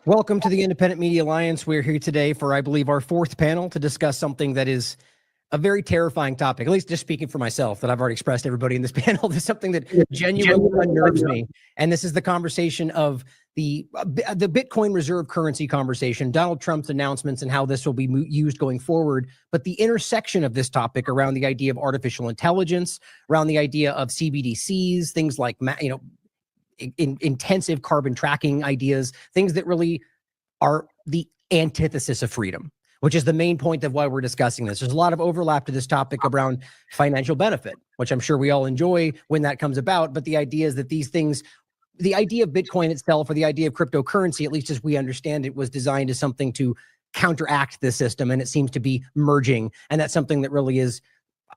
Welcome to the Independent Media Alliance. We're here today for, I believe, our fourth panel to discuss something that is a very terrifying topic, at least just speaking for myself, that I've already expressed to everybody in this panel. There's something that genuinely unnerves me. And this is the conversation of the Bitcoin reserve currency conversation, Donald Trump's announcements and how this will be used going forward. But the intersection of this topic around the idea of artificial intelligence, around the idea of CBDCs, things like, intensive carbon tracking ideas, things that really are the antithesis of freedom, which is the main point of why we're discussing this. There's a lot of overlap to this topic around financial benefit, which I'm sure we all enjoy when that comes about. But the idea is that these things, the idea of Bitcoin itself, or the idea of cryptocurrency, at least as we understand it, was designed as something to counteract this system. And it seems to be merging. And that's something that really is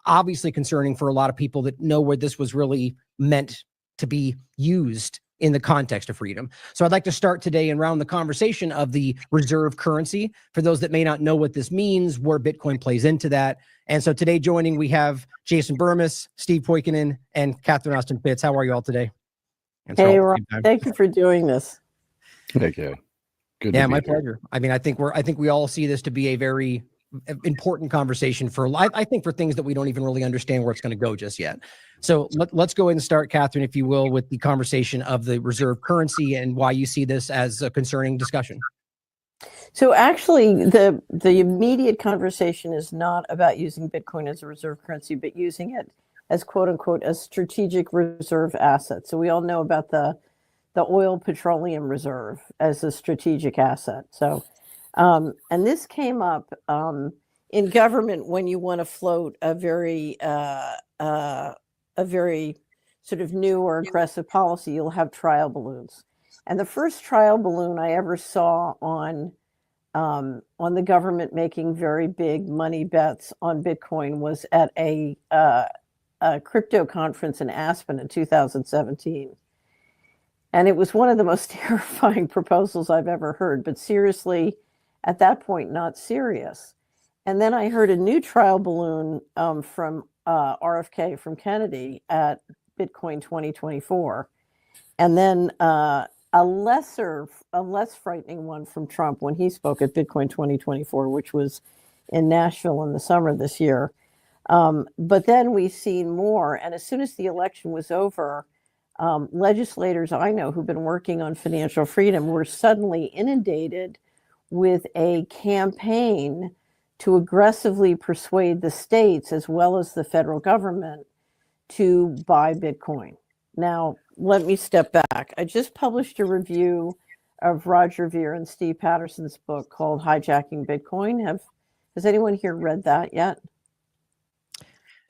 obviously concerning for a lot of people that know where this was really meant to be used in the context of freedom. So I'd like to start today and round the conversation of the reserve currency for those that may not know what this means, where Bitcoin plays into that. And so today joining, we have Jason Bermas, Steve Poikonen, and Catherine Austin Fitz. How are you all today? Hey, Rob, thank you for doing this. Thank you. Good. Yeah, my pleasure. I mean, I think we all see this to be a very important conversation for, I think, for things that we don't even really understand where it's going to go just yet. So let's go ahead and start, Catherine, if you will, with the conversation of the reserve currency and why you see this as a concerning discussion. So actually, the immediate conversation is not about using Bitcoin as a reserve currency, but using it as, quote unquote, a strategic reserve asset. So we all know about the oil petroleum reserve as a strategic asset. So and this came up in government when you want to float a very sort of new or aggressive policy. You'll have trial balloons, and the first trial balloon I ever saw on the government making very big money bets on Bitcoin was at a crypto conference in Aspen in 2017. And it was one of the most terrifying proposals I've ever heard, but seriously, at that point, not serious. And then I heard a new trial balloon from RFK, from Kennedy, at Bitcoin 2024. And then a less frightening one from Trump when he spoke at Bitcoin 2024, which was in Nashville in the summer this year. But then we've seen more. And as soon as the election was over, legislators I know who've been working on financial freedom were suddenly inundated with a campaign to aggressively persuade the states as well as the federal government to buy Bitcoin. Now, let me step back. I just published a review of Roger Ver and Steve Patterson's book called Hijacking Bitcoin. Has anyone here read that yet?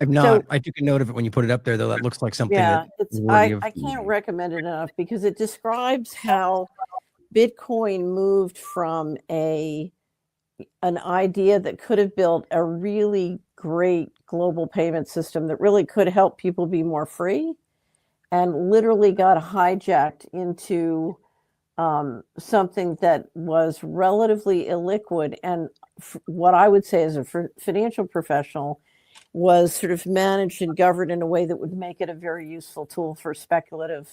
I've not. So, I took a note of it when you put it up there, though. That looks like something. Yeah, I can't recommend it enough because it describes how Bitcoin moved from an idea that could have built a really great global payment system that really could help people be more free, and literally got hijacked into something that was relatively illiquid. And what I would say as a financial professional was sort of managed and governed in a way that would make it a very useful tool for speculative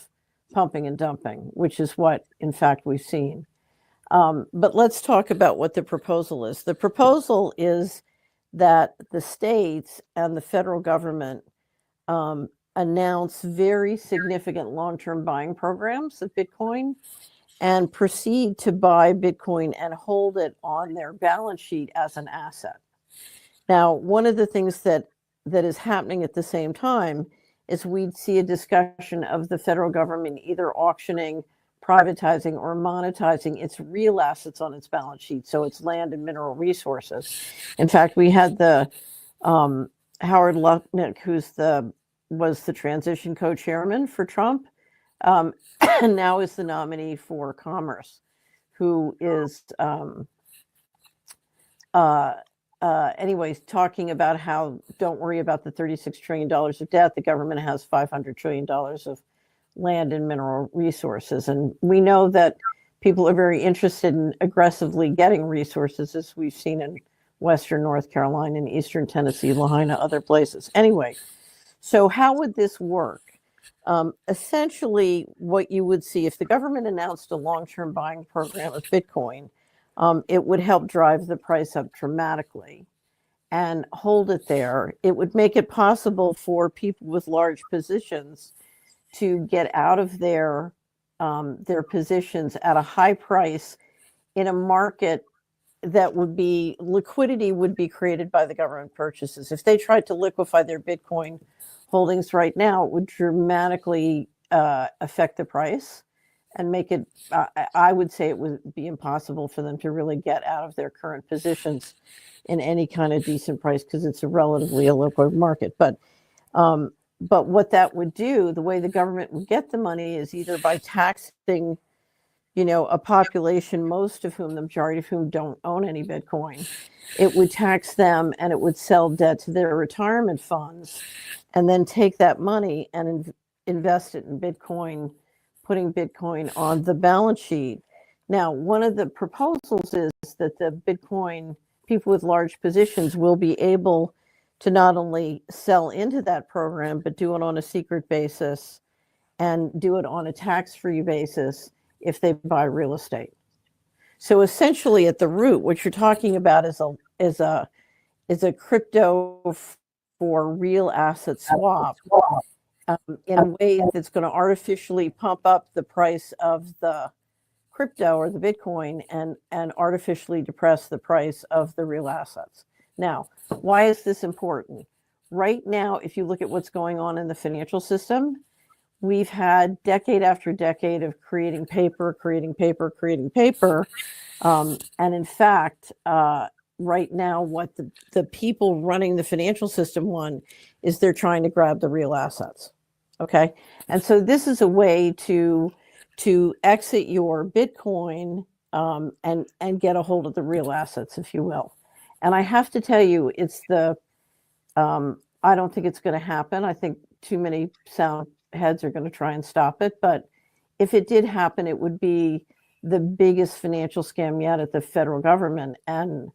pumping and dumping, which is what, in fact, we've seen. But let's talk about what the proposal is. The proposal is that the states and the federal government announce very significant long-term buying programs of Bitcoin and proceed to buy Bitcoin and hold it on their balance sheet as an asset. Now, one of the things that is happening at the same time is we'd see a discussion of the federal government either auctioning, privatizing, or monetizing its real assets on its balance sheet. So it's land and mineral resources. In fact, we had the Howard Lutnick, was the transition co-chairman for Trump, and now is the nominee for Commerce, who is anyways, talking about how don't worry about the $36 trillion of debt. The government has $500 trillion of land and mineral resources. And we know that people are very interested in aggressively getting resources, as we've seen in Western North Carolina and Eastern Tennessee, Lahaina, other places. Anyway, so how would this work? Essentially, what you would see if the government announced a long-term buying program of Bitcoin, it would help drive the price up dramatically and hold it there. It would make it possible for people with large positions to get out of their positions at a high price in a market that would be liquidity would be created by the government purchases. If they tried to liquefy their Bitcoin holdings right now, it would dramatically affect the price and make it, I would say it would be impossible for them to really get out of their current positions in any kind of decent price because it's a relatively illiquid market. But what that would do, the way the government would get the money is either by taxing, a population, most of whom, the majority of whom don't own any Bitcoin. It would tax them and it would sell debt to their retirement funds and then take that money and invest it in Bitcoin, putting Bitcoin on the balance sheet. Now, one of the proposals is that the Bitcoin people with large positions will be able to not only sell into that program, but do it on a secret basis and do it on a tax-free basis if they buy real estate. So essentially at the root, what you're talking about is a crypto for real asset swap in a way that's going to artificially pump up the price of the crypto or the Bitcoin and artificially depress the price of the real assets. Now, why is this important? Right now, if you look at what's going on in the financial system, we've had decade after decade of creating paper. And in fact, right now, what the people running the financial system want is they're trying to grab the real assets. Okay. And so this is a way to exit your Bitcoin and get a hold of the real assets, if you will. And I have to tell you, I don't think it's going to happen. I think too many sound heads are going to try and stop it. But if it did happen, it would be the biggest financial scam yet at the federal government. And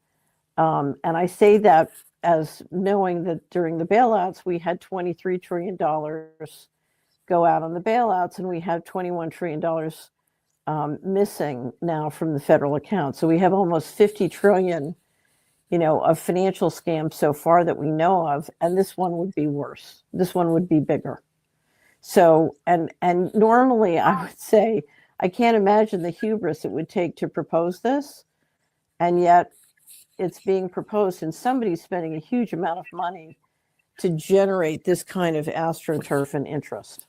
I say that as knowing that during the bailouts, we had $23 trillion go out on the bailouts, and we have $21 trillion missing now from the federal account. So we have almost 50 trillion, of financial scams so far that we know of. And this one would be worse. This one would be bigger. So, and normally I would say, I can't imagine the hubris it would take to propose this. And yet it's being proposed and somebody's spending a huge amount of money to generate this kind of astroturf and interest.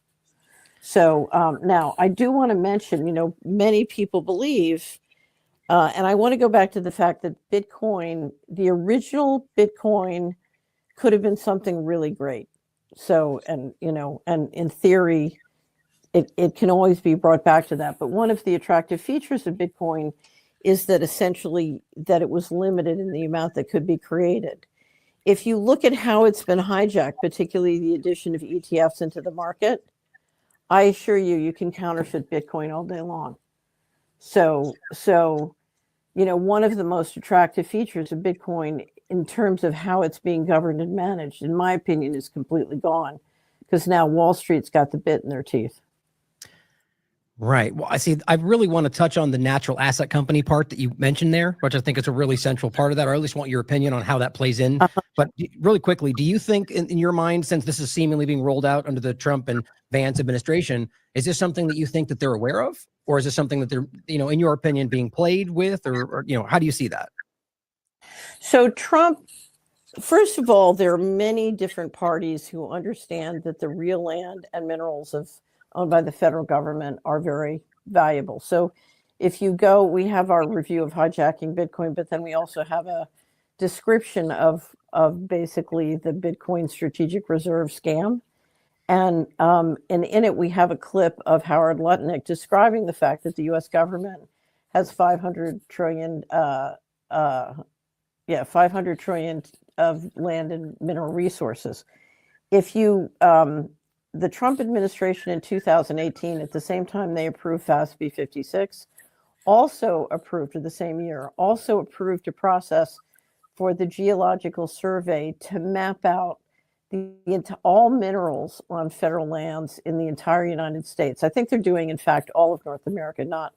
So now I do want to mention, many people believe, and I want to go back to the fact that Bitcoin, the original Bitcoin could have been something really great. So, and in theory, it can always be brought back to that. But one of the attractive features of Bitcoin is that essentially that it was limited in the amount that could be created. If you look at how it's been hijacked, particularly the addition of ETFs into the market, I assure you can counterfeit Bitcoin all day long. So one of the most attractive features of Bitcoin in terms of how it's being governed and managed, in my opinion, is completely gone because now Wall Street's got the bit in their teeth. Right. Well, I really want to touch on the natural asset company part that you mentioned there, which I think is a really central part of that, or at least want your opinion on how that plays in. But really quickly, do you think in your mind, since this is seemingly being rolled out under the Trump and Vance administration, is this something that you think that they're aware of? Or is this something that they're, in your opinion, being played with? Or how do you see that? So Trump, first of all, there are many different parties who understand that the real land and minerals owned by the federal government are very valuable. So if you go, we have our review of hijacking Bitcoin, but then we also have a description of basically the Bitcoin strategic reserve scam. And in it, we have a clip of Howard Lutnick describing the fact that the U.S. government has 500 trillion, 500 trillion of land and mineral resources. If you, the Trump administration in 2018, at the same time they approved FASB 56, also approved the same year, also approved a process for the Geological Survey to map out all minerals on federal lands in the entire United States. I think they're doing, in fact, all of North America, not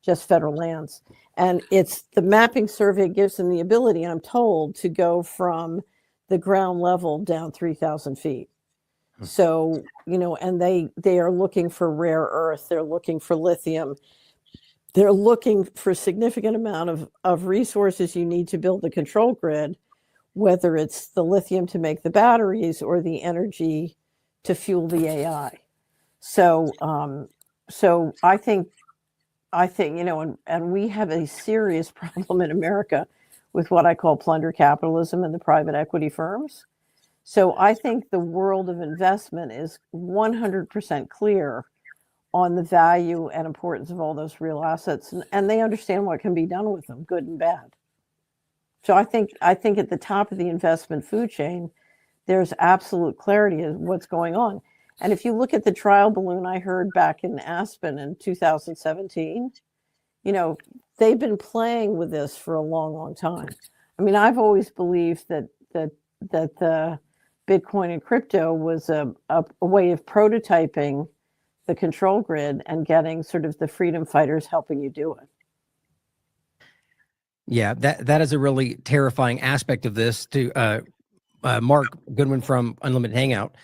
just federal lands. And it's the mapping survey gives them the ability, I'm told, to go from the ground level down 3,000 feet. So, and they are looking for rare earth, they're looking for lithium, they're looking for a significant amount of resources you need to build the control grid, whether it's the lithium to make the batteries or the energy to fuel the AI. So, so I think, and we have a serious problem in America with what I call plunder capitalism and the private equity firms. So I think the world of investment is 100% clear on the value and importance of all those real assets, and they understand what can be done with them, good and bad. So I think at the top of the investment food chain, there's absolute clarity of what's going on. And if you look at the trial balloon I heard back in Aspen in 2017, they've been playing with this for a long, long time. I mean, I've always believed that the Bitcoin and crypto was a way of prototyping the control grid and getting sort of the freedom fighters helping you do it. Yeah, that is a really terrifying aspect of this. To Mark Goodwin from Unlimited Hangout,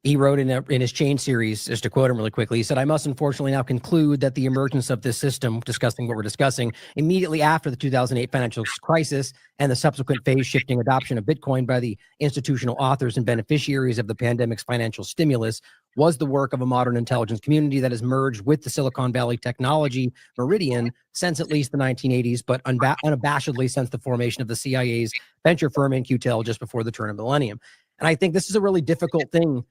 he wrote in his Chain series, just to quote him really quickly, he said, "I must unfortunately now conclude that the emergence of this system," discussing what we're discussing, "immediately after the 2008 financial crisis and the subsequent phase-shifting adoption of Bitcoin by the institutional authors and beneficiaries of the pandemic's financial stimulus, was the work of a modern intelligence community that has merged with the Silicon Valley technology meridian since at least the 1980s, but unabashedly since the formation of the CIA's venture firm In-Q-Tel just before the turn of the millennium." And I think this is a really difficult thing,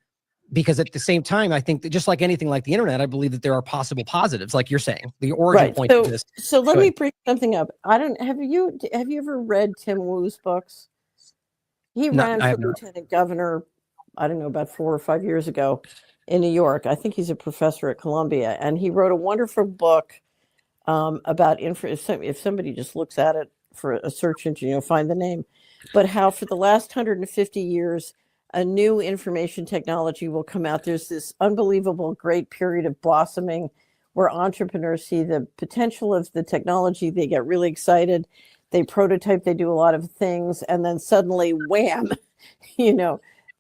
because at the same time, I think that just like anything like the internet, I believe that there are possible positives, like you're saying, the origin point of this. So let me bring something up. Have you ever read Tim Wu's books? He ran for lieutenant governor, I don't know, about 4 or 5 years ago in New York. I think he's a professor at Columbia, and he wrote a wonderful book about if somebody just looks at it for a search engine, you'll find the name, but how for the last 150 years, a new information technology will come out. There's this unbelievable great period of blossoming where entrepreneurs see the potential of the technology. They get really excited. They prototype, they do a lot of things, and then suddenly, wham,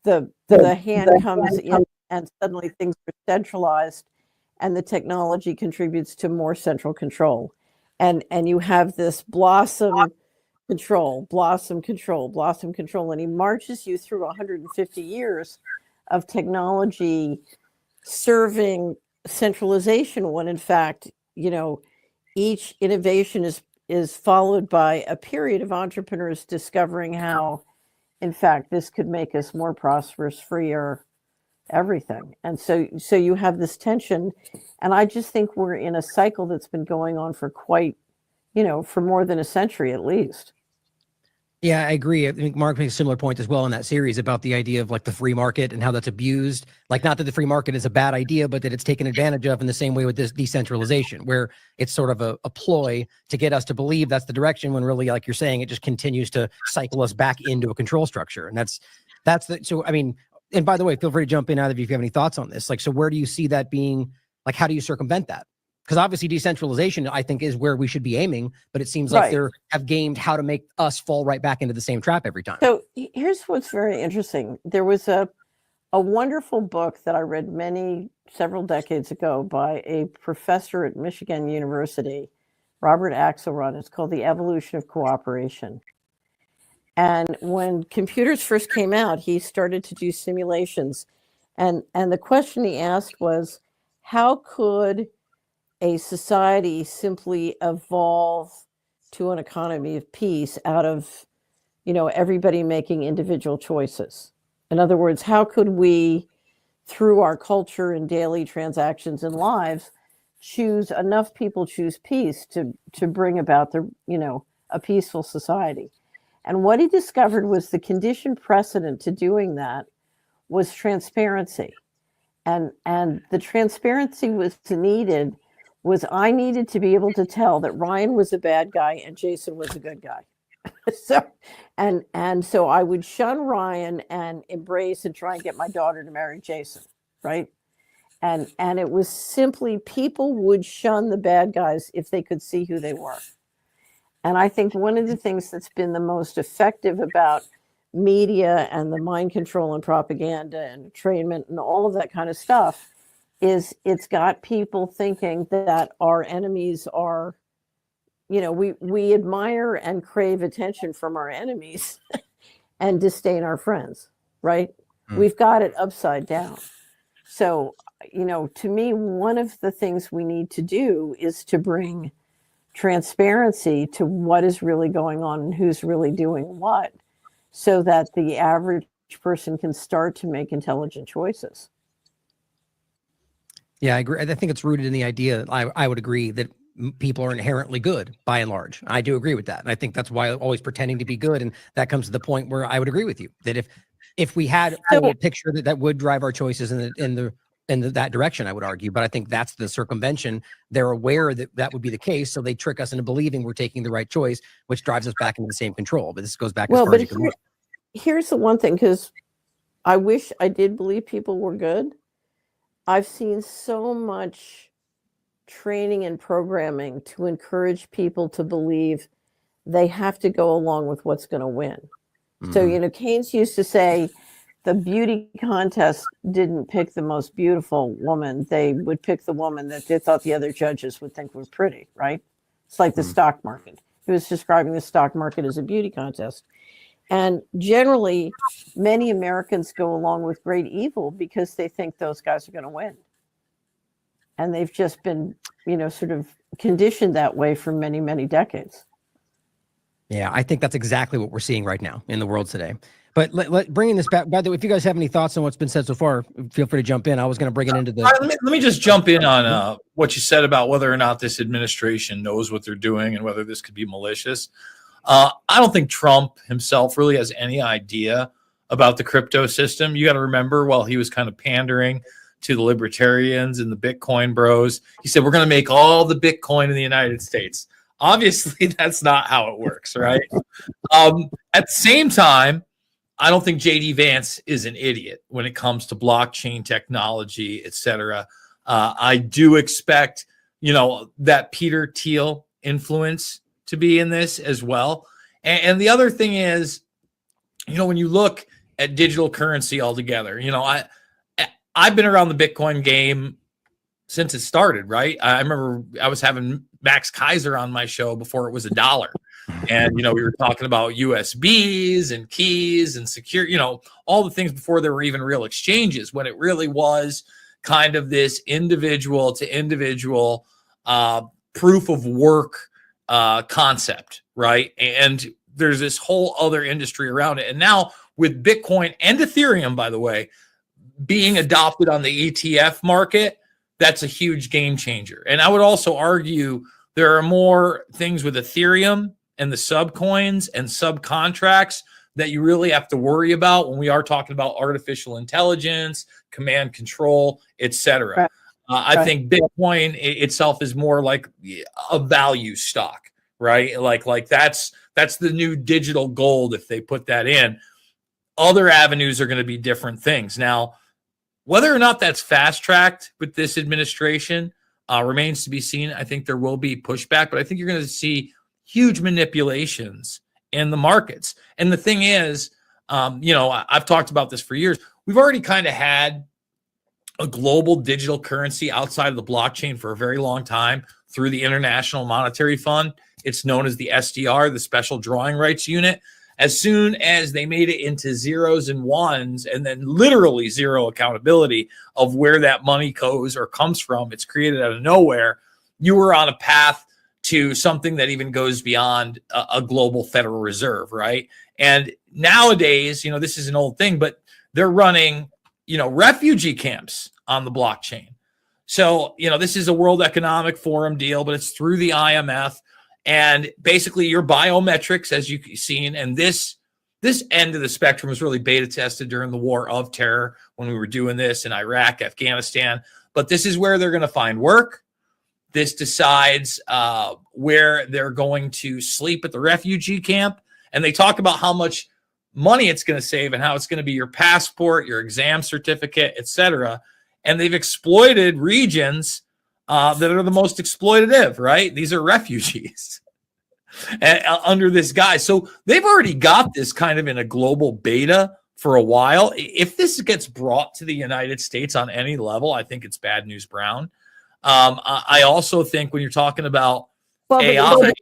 the hand comes in, and suddenly things are centralized, and the technology contributes to more central control. And you have this blossom control, and he marches you through 150 years of technology serving centralization, when in fact, each innovation is followed by a period of entrepreneurs discovering how, in fact, this could make us more prosperous, freer, everything. And so you have this tension, and I just think we're in a cycle that's been going on for for more than a century at least. Yeah, I agree. I think Mark makes a similar point as well in that series about the idea of like the free market and how that's abused. Like, not that the free market is a bad idea, but that it's taken advantage of in the same way with this decentralization, where it's sort of a ploy to get us to believe that's the direction, when really, like you're saying, it just continues to cycle us back into a control structure. And so, I mean, and by the way, feel free to jump in either of you if you have any thoughts on this. Like, so where do you see that being? Like, how do you circumvent that? Because obviously decentralization, I think, is where we should be aiming, but it seems like they have gamed how to make us fall right back into the same trap every time. So here's what's very interesting. There was a wonderful book that I read several decades ago by a professor at Michigan University, Robert Axelrod. It's called The Evolution of Cooperation. And when computers first came out, he started to do simulations. And the question he asked was, how could a society simply evolve to an economy of peace out of, everybody making individual choices? In other words, how could we, through our culture and daily transactions and lives, enough people choose peace to bring about a peaceful society? And what he discovered was the condition precedent to doing that was transparency. And the transparency I needed to be able to tell that Ryan was a bad guy and Jason was a good guy. So, and so I would shun Ryan and embrace and try and get my daughter to marry Jason, right? And it was simply people would shun the bad guys if they could see who they were. And I think one of the things that's been the most effective about media and the mind control and propaganda and entrainment and all of that kind of stuff is it's got people thinking that our enemies are, we admire and crave attention from our enemies and disdain our friends, right? We've got it upside down. So, to me, one of the things we need to do is to bring transparency to what is really going on and who's really doing what, so that the average person can start to make intelligent choices. Yeah, I agree. I think it's rooted in the idea. I would agree that people are inherently good by and large. I do agree with that. And I think that's why always pretending to be good. And that comes to the point where I would agree with you that if we had a picture that would drive our choices in that direction, I would argue. But I think that's the circumvention. They're aware that would be the case. So they trick us into believing we're taking the right choice, which drives us back into the same control. But this goes back as far as you can look. Here's the one thing, because I wish I did believe people were good. I've seen so much training and programming to encourage people to believe they have to go along with what's going to win. Mm-hmm. So, Keynes used to say the beauty contest didn't pick the most beautiful woman. They would pick the woman that they thought the other judges would think was pretty, right? It's like the stock market. He was describing the stock market as a beauty contest. And generally, many Americans go along with great evil because they think those guys are going to win. And they've just been, sort of conditioned that way for many, many decades. Yeah, I think that's exactly what we're seeing right now in the world today. But bringing this back, by the way, if you guys have any thoughts on what's been said so far, feel free to jump in. I was going to bring it into the... Let me just jump in on what you said about whether or not this administration knows what they're doing and whether this could be malicious. I don't think Trump himself really has any idea about the crypto system. You got to remember, while he was kind of pandering to the libertarians and the Bitcoin bros, he said, we're going to make all the Bitcoin in the United States. Obviously, that's not how it works, right? At the same time, I don't think J.D. Vance is an idiot when it comes to blockchain technology, et cetera. I do expect, that Peter Thiel influence to be in this as well. And the other thing is, when you look at digital currency altogether, I've been around the Bitcoin game since it started, right? I remember I was having Max Kaiser on my show before it was $1. And, we were talking about USBs and keys and secure, all the things before there were even real exchanges, when it really was kind of this individual to individual proof of work concept, right? And there's this whole other industry around it. And now with Bitcoin and Ethereum, by the way, being adopted on the ETF market, that's a huge game changer. And I would also argue there are more things with Ethereum and the subcoins and subcontracts that you really have to worry about when we are talking about artificial intelligence, command control, etc. Right. I think Bitcoin itself is more like a value stock, right? Like that's the new digital gold if they put that in. Other avenues are going to be different things. Now, whether or not that's fast-tracked with this administration remains to be seen. I think there will be pushback, but I think you're going to see huge manipulations in the markets. And the thing is, I've talked about this for years. We've already kind of had a global digital currency outside of the blockchain for a very long time through the International Monetary Fund. It's known as the SDR, the Special Drawing Rights Unit. As soon as they made it into zeros and ones and then literally zero accountability of where that money goes or comes from, it's created out of nowhere, you were on a path to something that even goes beyond a global Federal Reserve, right? And nowadays, this is an old thing, but they're running, refugee camps on the blockchain. So, this is a World Economic Forum deal, but it's through the IMF. And basically your biometrics, as you've seen, and this end of the spectrum was really beta tested during the war of terror when we were doing this in Iraq, Afghanistan. But this is where they're going to find work. This decides where they're going to sleep at the refugee camp. and they talk about how much money it's going to save and how it's going to be your passport, your exam certificate, etc. And they've exploited regions that are the most exploitative, right? These are refugees under this guy. So they've already got this kind of in a global beta for a while. If this gets brought to the United States on any level, I think it's bad news brown. I also think when you're talking about AI,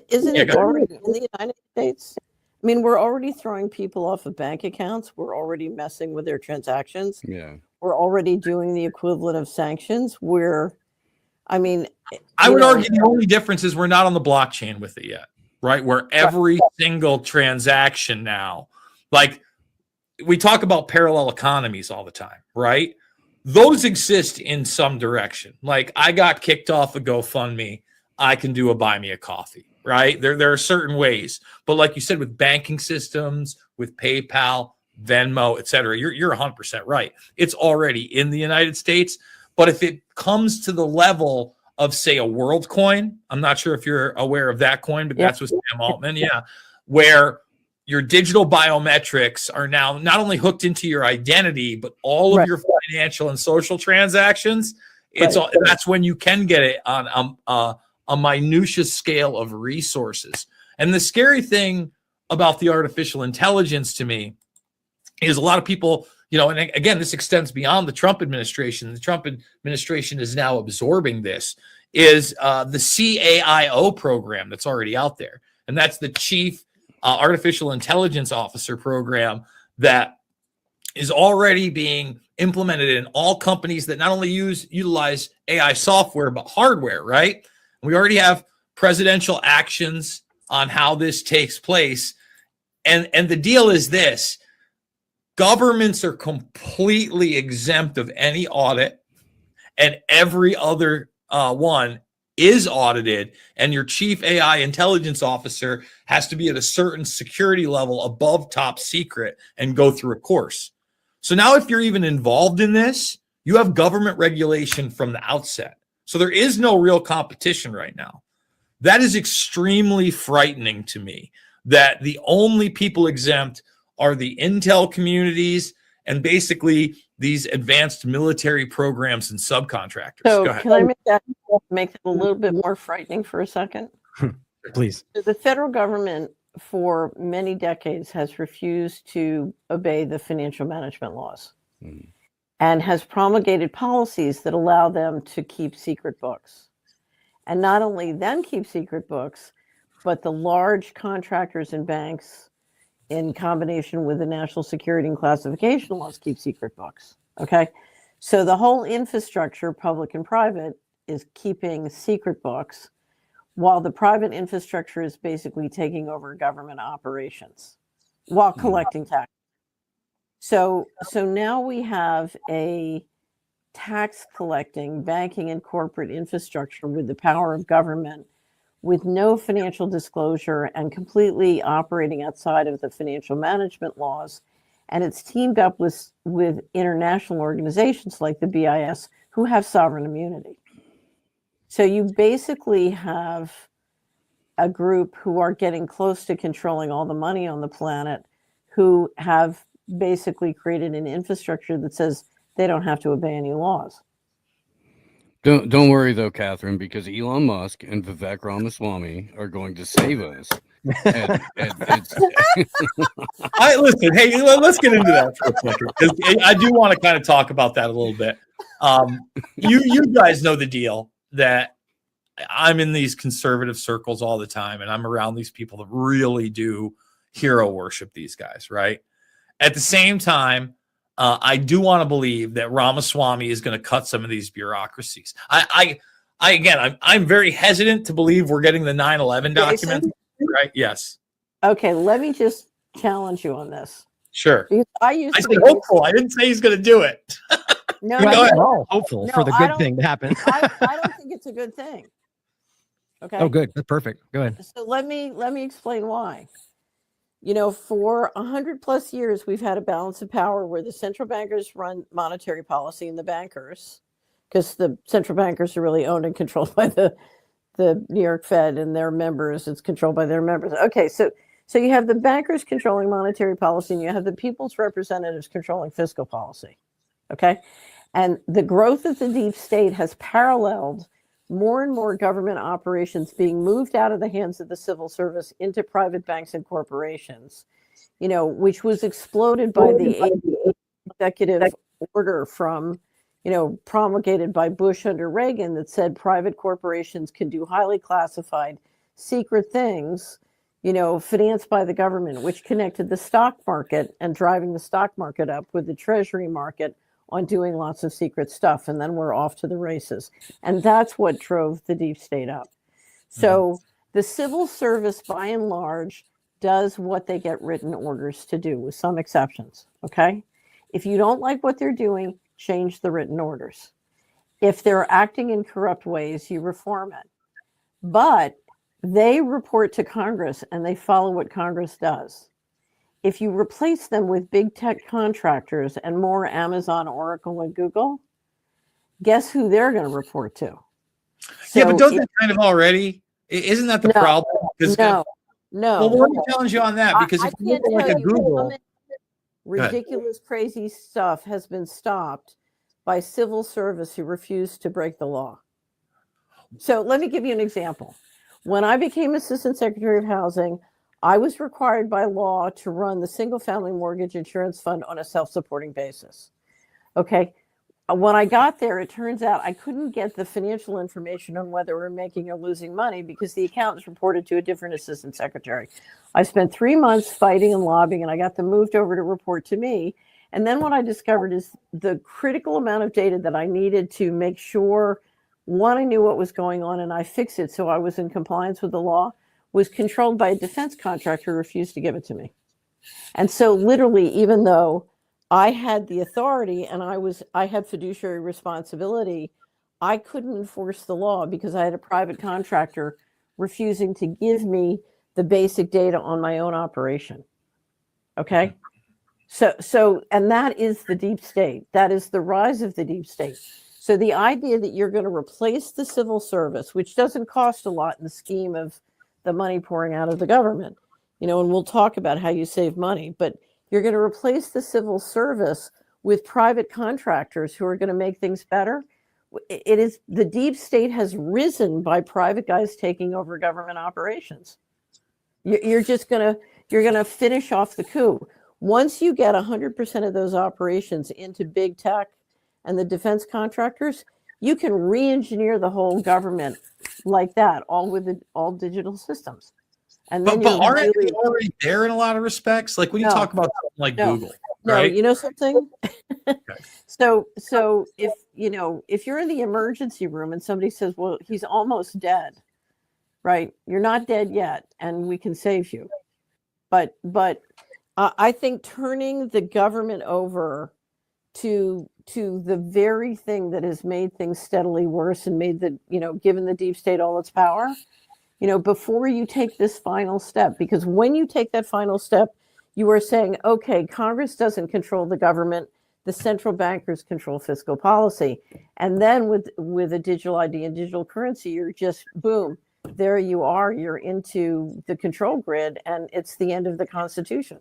isn't it already in the United States? I mean, we're already throwing people off of bank accounts. We're already messing with their transactions. Yeah. We're already doing the equivalent of sanctions. I would argue the only difference is we're not on the blockchain with it yet, right? Where every single transaction now, like we talk about parallel economies all the time, right? Those exist in some direction. Like I got kicked off a GoFundMe, I can do a buy me a coffee. Right? There are certain ways. But like you said, with banking systems, with PayPal, Venmo, et cetera, you're 100% right. It's already in the United States. But if it comes to the level of, say, a world coin, I'm not sure if you're aware of that coin, but that's with Sam Altman, where your digital biometrics are now not only hooked into your identity, but all of your financial and social transactions. That's when you can get it on a minutiae scale of resources. And the scary thing about the artificial intelligence to me is a lot of people, and again, this extends beyond the Trump administration. The Trump administration is now absorbing this, is the CAIO program that's already out there. And that's the Chief Artificial Intelligence Officer program that is already being implemented in all companies that not only utilize AI software, but hardware, right? We already have presidential actions on how this takes place. And the deal is this: governments are completely exempt of any audit, and every other one is audited. And your chief AI intelligence officer has to be at a certain security level above top secret and go through a course. So now if you're even involved in this, you have government regulation from the outset. So there is no real competition right now. That is extremely frightening to me, that the only people exempt are the intel communities and basically these advanced military programs and subcontractors. So Go ahead. can I make that a little bit more frightening for a second? Please. The federal government for many decades has refused to obey the financial management laws. And has promulgated policies that allow them to keep secret books. And not only then keep secret books, but the large contractors and banks, in combination with the national security and classification laws, keep secret books. Okay. So the whole infrastructure, public and private, is keeping secret books, while the private infrastructure is basically taking over government operations while collecting taxes. So now we have a tax collecting, banking, and corporate infrastructure with the power of government, with no financial disclosure and completely operating outside of the financial management laws. And it's teamed up with international organizations like the BIS, who have sovereign immunity. So you basically have a group who are getting close to controlling all the money on the planet, who have basically created an infrastructure that says they don't have to obey any laws. Don't worry though, Catherine, because Elon Musk and Vivek Ramaswamy are going to save us. Listen, hey, let's get into that for a second, because I do want to kind of talk about that a little bit. You guys know the deal that I'm in these conservative circles all the time, and I'm around these people that really do hero worship these guys, right? At the same time, I do want to believe that Ramaswamy is going to cut some of these bureaucracies. I'm very hesitant to believe we're getting the 9/11 documents, right? Yes. Okay, let me just challenge you on this. Sure. Because I said hopeful. I didn't say he's going to do it. No, Right. Go ahead. We're all hopeful for the good thing to happen. I don't think it's a good thing. Okay. Oh, good. That's perfect. Go ahead. So let me explain why. For 100+ years, we've had a balance of power where the central bankers run monetary policy and the bankers, because the central bankers are really owned and controlled by the New York Fed and their members. It's controlled by their members. Okay, so So you have the bankers controlling monetary policy, and you have the people's representatives controlling fiscal policy. Okay. And the growth of the deep state has paralleled more and more government operations being moved out of the hands of the civil service into private banks and corporations, which was exploded by the executive order from, promulgated by Bush under Reagan that said private corporations can do highly classified secret things, financed by the government, which connected the stock market and driving the stock market up with the treasury market on doing lots of secret stuff. And then we're off to the races. And that's what drove the deep state up. So the civil service, by and large, does what they get written orders to do, with some exceptions. Okay. If you don't like what they're doing, change the written orders. If they're acting in corrupt ways, you reform it. But they report to Congress and they follow what Congress does. If you replace them with big tech contractors and more Amazon, Oracle, and Google, guess who they're going to report to? Yeah, but doesn't it kind of already? Isn't that the problem? No. Well, let me challenge you on that, because if you look like a Google, ridiculous, crazy stuff has been stopped by civil service who refused to break the law. So let me give you an example. When I became Assistant Secretary of Housing, I was required by law to run the Single Family Mortgage Insurance Fund on a self-supporting basis. Okay. When I got there, it turns out I couldn't get the financial information on whether we're making or losing money because the accountants reported to a different assistant secretary. I spent 3 months fighting and lobbying, and I got them moved over to report to me. And then what I discovered is the critical amount of data that I needed to make sure, one, I knew what was going on and I fixed it so I was in compliance with the law, was controlled by a defense contractor who refused to give it to me. And so literally, even though I had the authority and I had fiduciary responsibility, I couldn't enforce the law because I had a private contractor refusing to give me the basic data on my own operation. Okay. So, and that is the deep state. That is the rise of the deep state. So the idea that you're going to replace the civil service, which doesn't cost a lot in the scheme of the money pouring out of the government, and we'll talk about how you save money, but you're going to replace the civil service with private contractors who are going to make things better. It is, the deep state has risen by private guys taking over government operations. You're going to finish off the coup. Once you get 100% of those operations into big tech and the defense contractors, you can re-engineer the whole government like that, all with all digital systems. And then but aren't they already there in a lot of respects? Like when you talk about something like Google, right? No, you know something? Okay. So if you're in the emergency room and somebody says, well, he's almost dead, right? You're not dead yet, and we can save you. But I think turning the government over to the very thing that has made things steadily worse and made given the deep state all its power, before you take this final step, because when you take that final step, you are saying, okay, Congress doesn't control the government, the central bankers control fiscal policy. And then with a digital ID and digital currency, you're just, boom, there you are, you're into the control grid, and it's the end of the Constitution.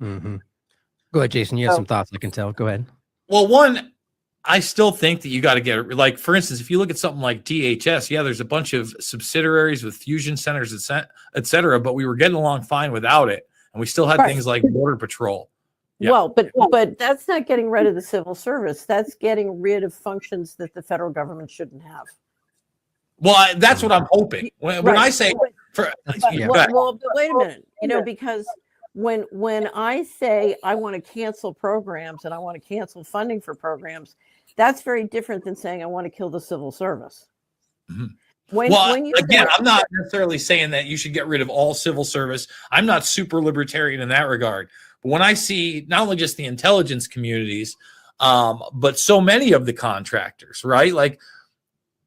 Mm-hmm. Go ahead, Jason. You have some thoughts, I can tell. Go ahead. Well, one, I still think that you got to get it. Like, for instance, if you look at something like DHS, yeah, there's a bunch of subsidiaries with fusion centers, et cetera, but we were getting along fine without it. And we still had things like Border Patrol. Yeah. Well, but that's not getting rid of the civil service. That's getting rid of functions that the federal government shouldn't have. Well, that's what I'm hoping. When I say, but wait a minute, because when I say I want to cancel programs and I want to cancel funding for programs, that's very different than saying I want to kill the civil service. Mm-hmm. Again, I'm not necessarily saying that you should get rid of all civil service. I'm not super libertarian in that regard. But when I see not only just the intelligence communities, but so many of the contractors, right? Like,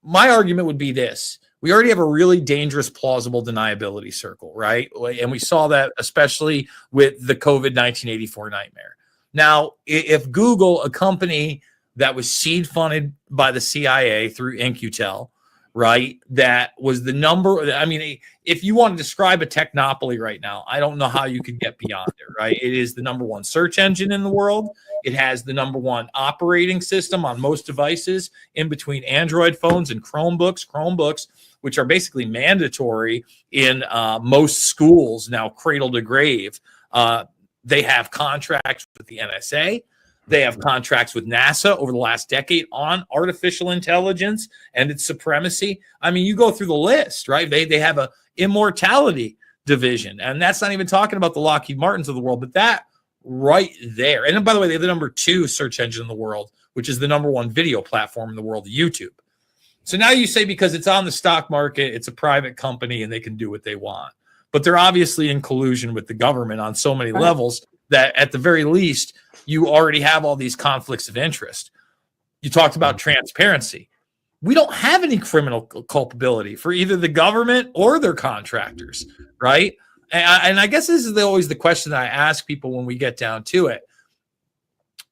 my argument would be this. We already have a really dangerous plausible deniability circle, right? And we saw that especially with the COVID 1984 nightmare. Now, if Google, a company that was seed funded by the CIA through In-Q-Tel, right? That was the number. I mean, if you want to describe a technopoly right now, I don't know how you could get beyond it, right? It is the number one search engine in the world. It has the number one operating system on most devices in between Android phones and Chromebooks, which are basically mandatory in most schools now, cradle to grave. They have contracts with the NSA. They have contracts with NASA over the last decade on artificial intelligence and its supremacy. I mean, you go through the list, right? They have a immortality division, and that's not even talking about the Lockheed Martins of the world, but that right there. And by the way, they're the number 2 search engine in the world, which is the number 1 video platform in the world, YouTube. So now you say because it's on the stock market, it's a private company and they can do what they want. But they're obviously in collusion with the government on so many levels that at the very least, you already have all these conflicts of interest. You talked about transparency. We don't have any criminal culpability for either the government or their contractors, right? And I guess this is always the question that I ask people when we get down to it.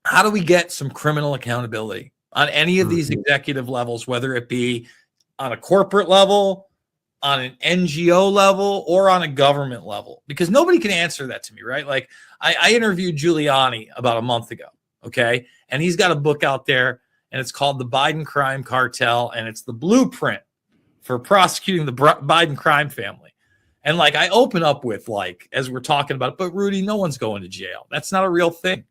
How do we get some criminal accountability on any of these executive levels, whether it be on a corporate level, on an NGO level, or on a government level? Because nobody can answer that to me, right? Like I interviewed Giuliani about a month ago, okay? And he's got a book out there, and it's called The Biden Crime Cartel, and it's the blueprint for prosecuting the Biden crime family. And like I open up with, like, as we're talking about, but Rudy, no one's going to jail. That's not a real thing.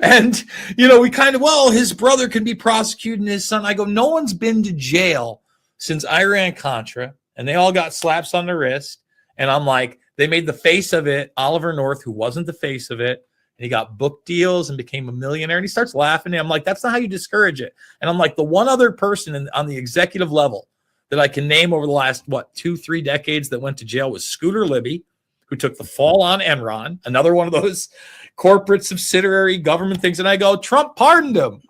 And, you know, we kind of, well, his brother can be prosecuted and his son. I go, no one's been to jail since Iran-Contra, and they all got slaps on the wrist. And I'm like, they made the face of it, Oliver North, who wasn't the face of it. And he got book deals and became a millionaire. And he starts laughing. And I'm like, that's not how you discourage it. And I'm like, the one other person on the executive level that I can name over the last, 2-3 decades that went to jail was Scooter Libby, who took the fall on Enron, another one of those corporate subsidiary government things. And I go, Trump pardoned him.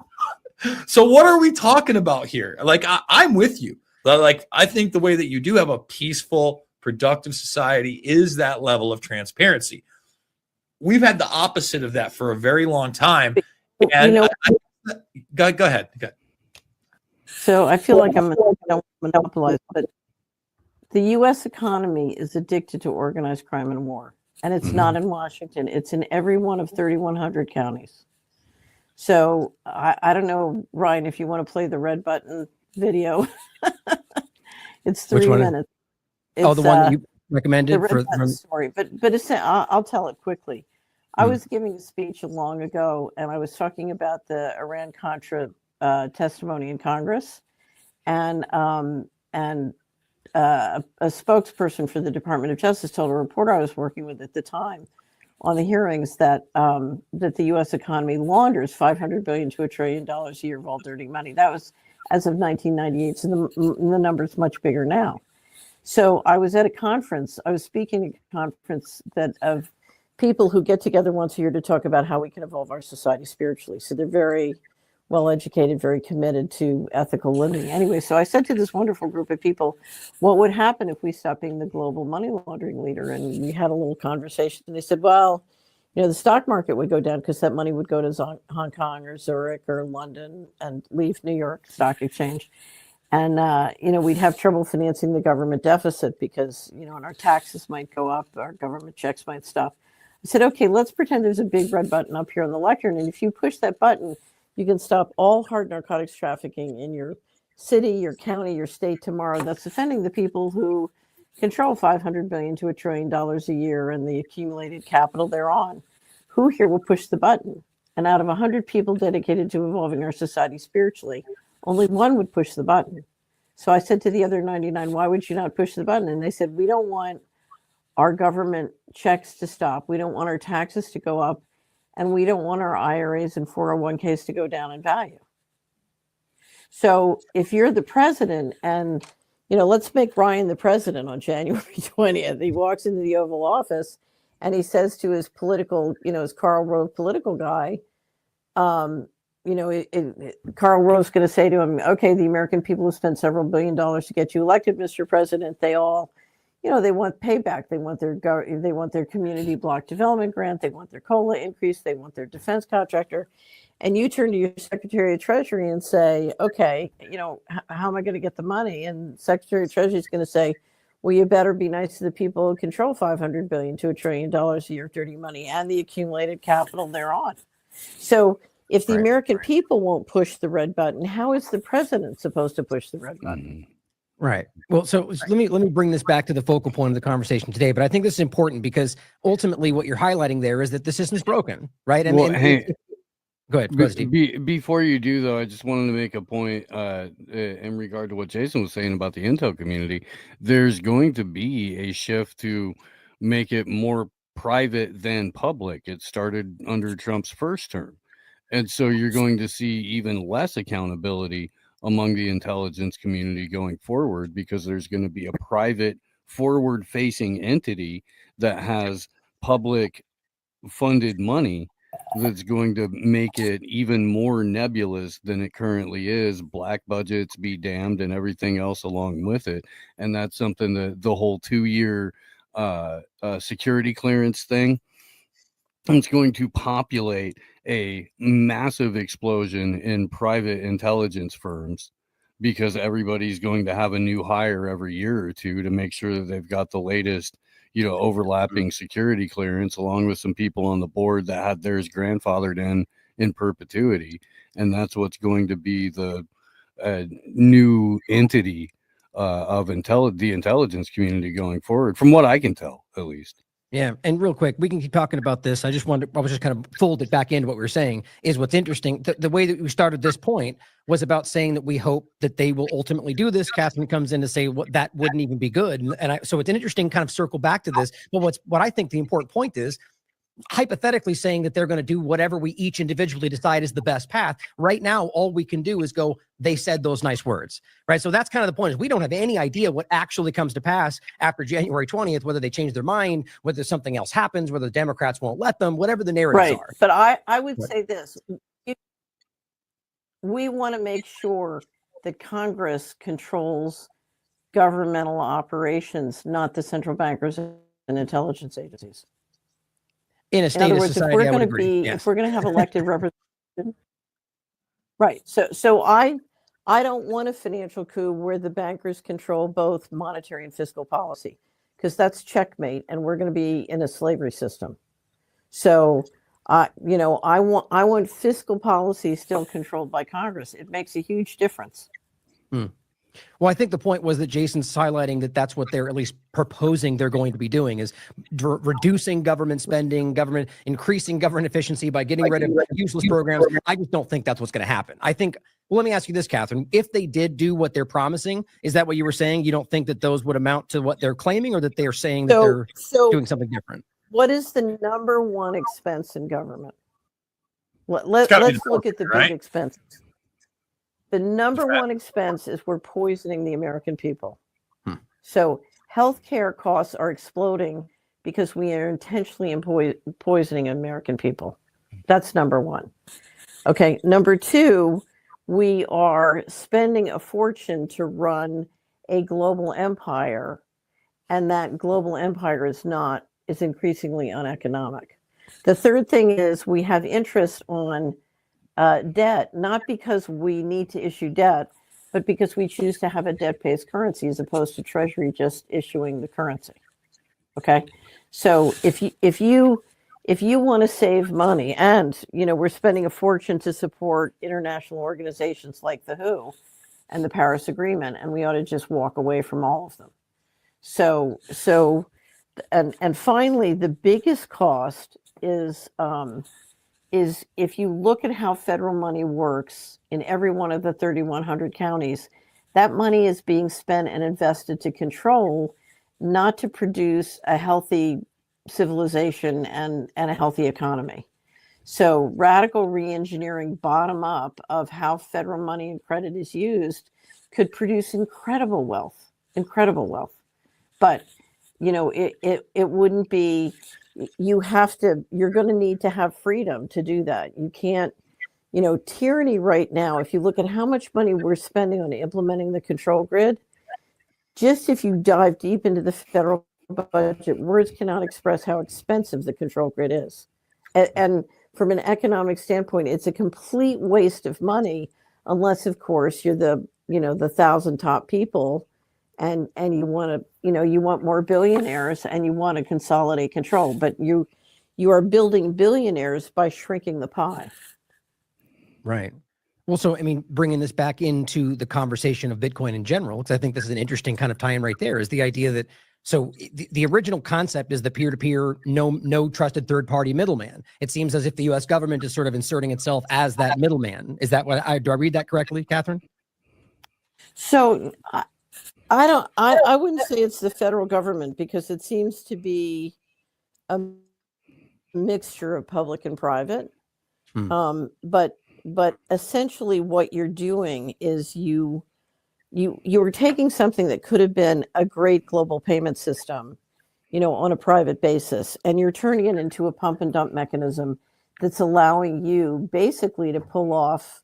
So what are we talking about here? Like, I'm with you. Like, I think the way that you do have a peaceful, productive society is that level of transparency. We've had the opposite of that for a very long time. And go ahead. So I feel like I'm monopolized, but the U.S. economy is addicted to organized crime and war. And it's not in Washington. It's in every one of 3,100 counties. So I don't know, Ryan, if you want to play the red button video. It's 3 minutes. It's, the one that you recommended the red button story. But it's, I'll tell it quickly. I was giving a speech long ago, and I was talking about the Iran-Contra testimony in Congress, and a spokesperson for the Department of Justice told a reporter I was working with at the time on the hearings that that the U.S. economy launders $500 billion to $1 trillion a year of all dirty money. That was as of 1998. So the number's much bigger now. So I was at a conference. I was speaking at a conference of people who get together once a year to talk about how we can evolve our society spiritually. So they're very well educated, very committed to ethical living. Anyway, so I said to this wonderful group of people, what would happen if we stopped being the global money laundering leader? And we had a little conversation. And they said, well, the stock market would go down because that money would go to Hong Kong or Zurich or London and leave New York Stock Exchange. And, we'd have trouble financing the government deficit because, and our taxes might go up, our government checks might stop. I said, okay, let's pretend there's a big red button up here on the lectern. And if you push that button, you can stop all hard narcotics trafficking in your city, your county, your state tomorrow. That's offending the people who control $500 billion to $1 trillion a year and the accumulated capital they're on. Who here will push the button? And out of 100 people dedicated to evolving our society spiritually, only one would push the button. So I said to the other 99, why would you not push the button? And they said, we don't want our government checks to stop. We don't want our taxes to go up. And we don't want our IRAs and 401ks to go down in value. So if you're the president and, let's make Ryan the president on January 20th. He walks into the Oval Office and he says to his political, his Karl Rove political guy, Karl Rove's going to say to him, okay, the American people have spent several $billions to get you elected, Mr. President. They all, they want payback. They want their community block development grant. They want their COLA increase. They want their defense contractor. And you turn to your Secretary of Treasury and say, okay, how am I going to get the money? And Secretary of Treasury is going to say, well, you better be nice to the people who control $500 billion to $1 trillion a year of dirty money and the accumulated capital thereon. So if the American people won't push the red button, how is the president supposed to push the red button? Right. Well, so let me bring this back to the focal point of the conversation today. But I think this is important because ultimately what you're highlighting there is that the system's broken, right? Well, hey, go ahead, Steve. Before you do, though, I just wanted to make a point in regard to what Jason was saying about the intel community. There's going to be a shift to make it more private than public. It started under Trump's first term. And so you're going to see even less accountability among the intelligence community going forward, because there's going to be a private forward-facing entity that has public funded money that's going to make it even more nebulous than it currently is. Black budgets be damned and everything else along with it. And that's something that the whole 2-year security clearance thing, it's going to populate a massive explosion in private intelligence firms, because everybody's going to have a new hire every year or two to make sure that they've got the latest, overlapping security clearance, along with some people on the board that had theirs grandfathered in perpetuity. And that's what's going to be the new entity of the intelligence community going forward, from what I can tell, at least. Yeah, and real quick, we can keep talking about this. I was just kind of fold it back into what we were saying. Is what's interesting. The way that we started this point was about saying that we hope that they will ultimately do this. Catherine comes in to say that wouldn't even be good, so it's an interesting kind of circle back to this. But what I think the important point is, hypothetically saying that they're going to do whatever we each individually decide is the best path. Right now, all we can do is go, they said those nice words, right? So that's kind of the point, is we don't have any idea what actually comes to pass after January 20th, whether they change their mind, whether something else happens, whether the Democrats won't let them, whatever the narratives are. But I would say this. We want to make sure that Congress controls governmental operations, not the central bankers and intelligence agencies. In a state of society, if we're going to have elected representation, right? So I don't want a financial coup where the bankers control both monetary and fiscal policy, because that's checkmate, and we're going to be in a slavery system. So, I want fiscal policy still controlled by Congress. It makes a huge difference. Well, I think the point was that Jason's highlighting that that's what they're at least proposing they're going to be doing, is reducing government spending, increasing government efficiency by getting rid of useless programs. I just don't think that's what's going to happen. I think, well, let me ask you this, Catherine. If they did do what they're promising, is that what you were saying? You don't think that those would amount to what they're claiming, or that they're saying that they're doing something different? What is the number one expense in government? Let's look at the big expenses. The number one expense is we're poisoning the American people. So healthcare costs are exploding because we are intentionally poisoning American people. That's number one. Okay. Number two, we are spending a fortune to run a global empire, and that global empire is increasingly uneconomic. The third thing is we have interest on debt, not because we need to issue debt, but because we choose to have a debt-based currency as opposed to Treasury just issuing the currency. Okay, so if you want to save money, and we're spending a fortune to support international organizations like the WHO and the Paris Agreement, and we ought to just walk away from all of them. So finally, the biggest cost is if you look at how federal money works in every one of the 3,100 counties, that money is being spent and invested to control, not to produce a healthy civilization and a healthy economy. So radical reengineering bottom up of how federal money and credit is used could produce incredible wealth. But, it wouldn't be, you're going to need to have freedom to do that. You can't, tyranny right now, if you look at how much money we're spending on implementing the control grid, just if you dive deep into the federal budget, words cannot express how expensive the control grid is. And from an economic standpoint, it's a complete waste of money, unless, of course, you're the 1,000 top people, and you want to, you want more billionaires and you want to consolidate control. But you are building billionaires by shrinking the pie. Right. Well, so, I mean, bringing this back into the conversation of Bitcoin in general, because I think this is an interesting kind of tie-in right there, is the idea that, so the original concept is the peer-to-peer, no trusted third-party middleman. It seems as if the U.S. government is sort of inserting itself as that middleman. Is that do I read that correctly, Catherine? So I wouldn't say it's the federal government, because it seems to be a mixture of public and private. But essentially what you're doing is you are taking something that could have been a great global payment system, on a private basis, and you're turning it into a pump and dump mechanism that's allowing you basically to pull off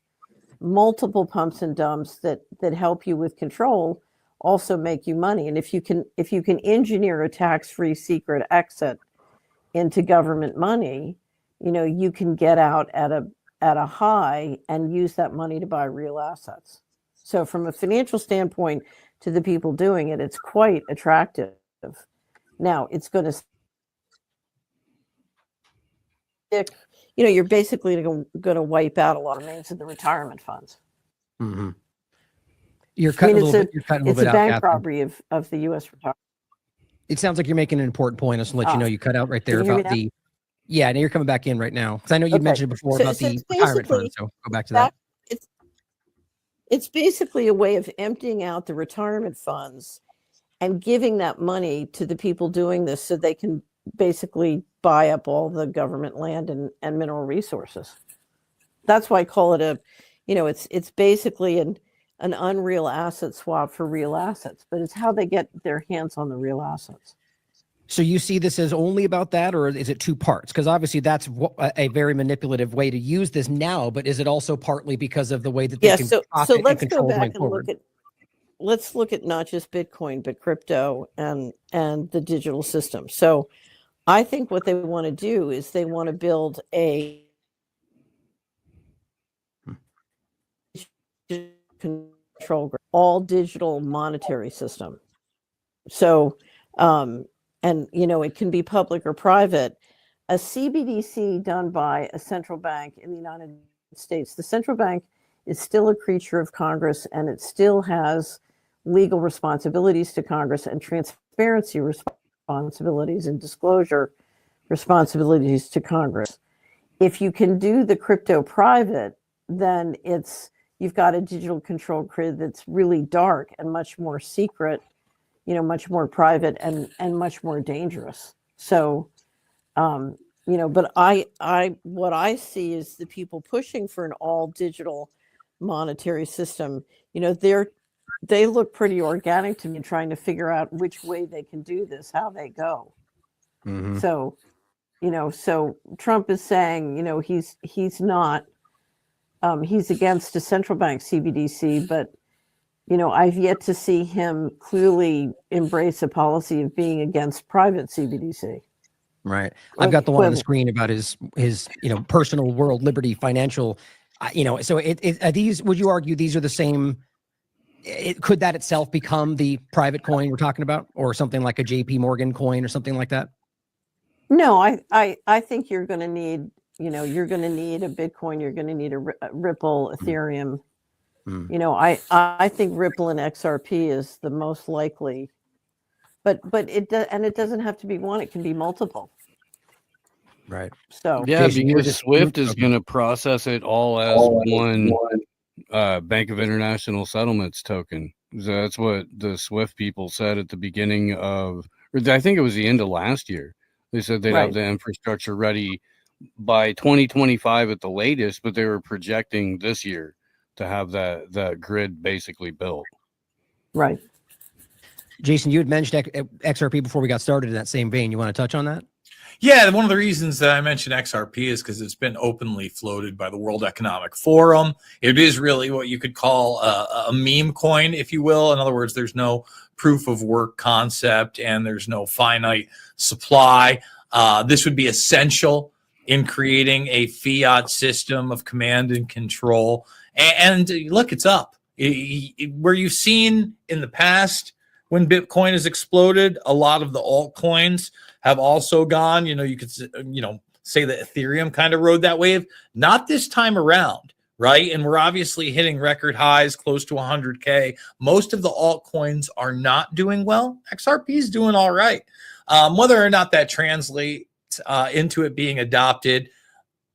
multiple pumps and dumps that help you with control, also make you money. And if you can engineer a tax-free secret exit into government money, you can get out at a high and use that money to buy real assets. So from a financial standpoint, to the people doing it, it's quite attractive. Now it's going to stick, you're basically going to wipe out a lot of names in the retirement funds. Mm-hmm. You're cutting a little bit. You're cutting a little bit out, bank Catherine. robbery of the U.S. retirement. It sounds like you're making an important point. I'll just let you know you cut out right there Can you hear about me the. Yeah, and you're coming back in right now, because I know you mentioned before about the retirement fund. So go back to that. It's basically a way of emptying out the retirement funds and giving that money to the people doing this, so they can basically buy up all the government land and mineral resources. That's why I call it it's basically an unreal asset swap for real assets, but it's how they get their hands on the real assets. So you see this as only about that, or is it two parts? Because obviously that's a very manipulative way to use this now, but is it also partly because of the way that they can so profit let's and control go back going and forward? let's look at not just Bitcoin, but crypto and the digital system. So I think what they want to do is they want to build a control grid, all digital monetary system. So and it can be public or private. A CBDC done by a central bank in the United States. The central bank is still a creature of Congress, and it still has legal responsibilities to Congress and transparency responsibilities and disclosure responsibilities to Congress. If you can do the crypto private, then you've got a digital control grid that's really dark and much more secret, much more private and much more dangerous. So, but what I see is the people pushing for an all digital monetary system. They look pretty organic to me, trying to figure out which way they can do this, how they go. Mm-hmm. So, so Trump is saying, he's not, he's against a central bank CBDC, but I've yet to see him clearly embrace a policy of being against private CBDC. Right. I've got the one on the screen about his personal world liberty financial, so are these, would you argue these are the same? Could that itself become the private coin we're talking about, or something like a JP Morgan coin or something like that? No, I think you're going to need, you're going to need a Bitcoin. You're going to need a Ripple, Ethereum. I think Ripple and XRP is the most likely, but it doesn't have to be one. It can be multiple. Right. So yeah, Jason, because Swift is going to process it all as one Bank of International Settlements token. So that's what the Swift people said at the beginning of, or I think it was the end of last year. They said they'd have the infrastructure ready by 2025 at the latest, but they were projecting this year to have that grid basically built. Right. Jason, you had mentioned XRP before we got started in that same vein. You want to touch on that? Yeah, one of the reasons that I mentioned XRP is because it's been openly floated by the World Economic Forum. It is really what you could call a meme coin, if you will. In other words, there's no proof of work concept and there's no finite supply. This would be essential in creating a fiat system of command and control. And look, it's up. Where you've seen in the past when Bitcoin has exploded, a lot of the altcoins have also gone. You could say that Ethereum kind of rode that wave. Not this time around, right? And we're obviously hitting record highs close to 100K. Most of the altcoins are not doing well. XRP is doing all right. Whether or not that translates into it being adopted,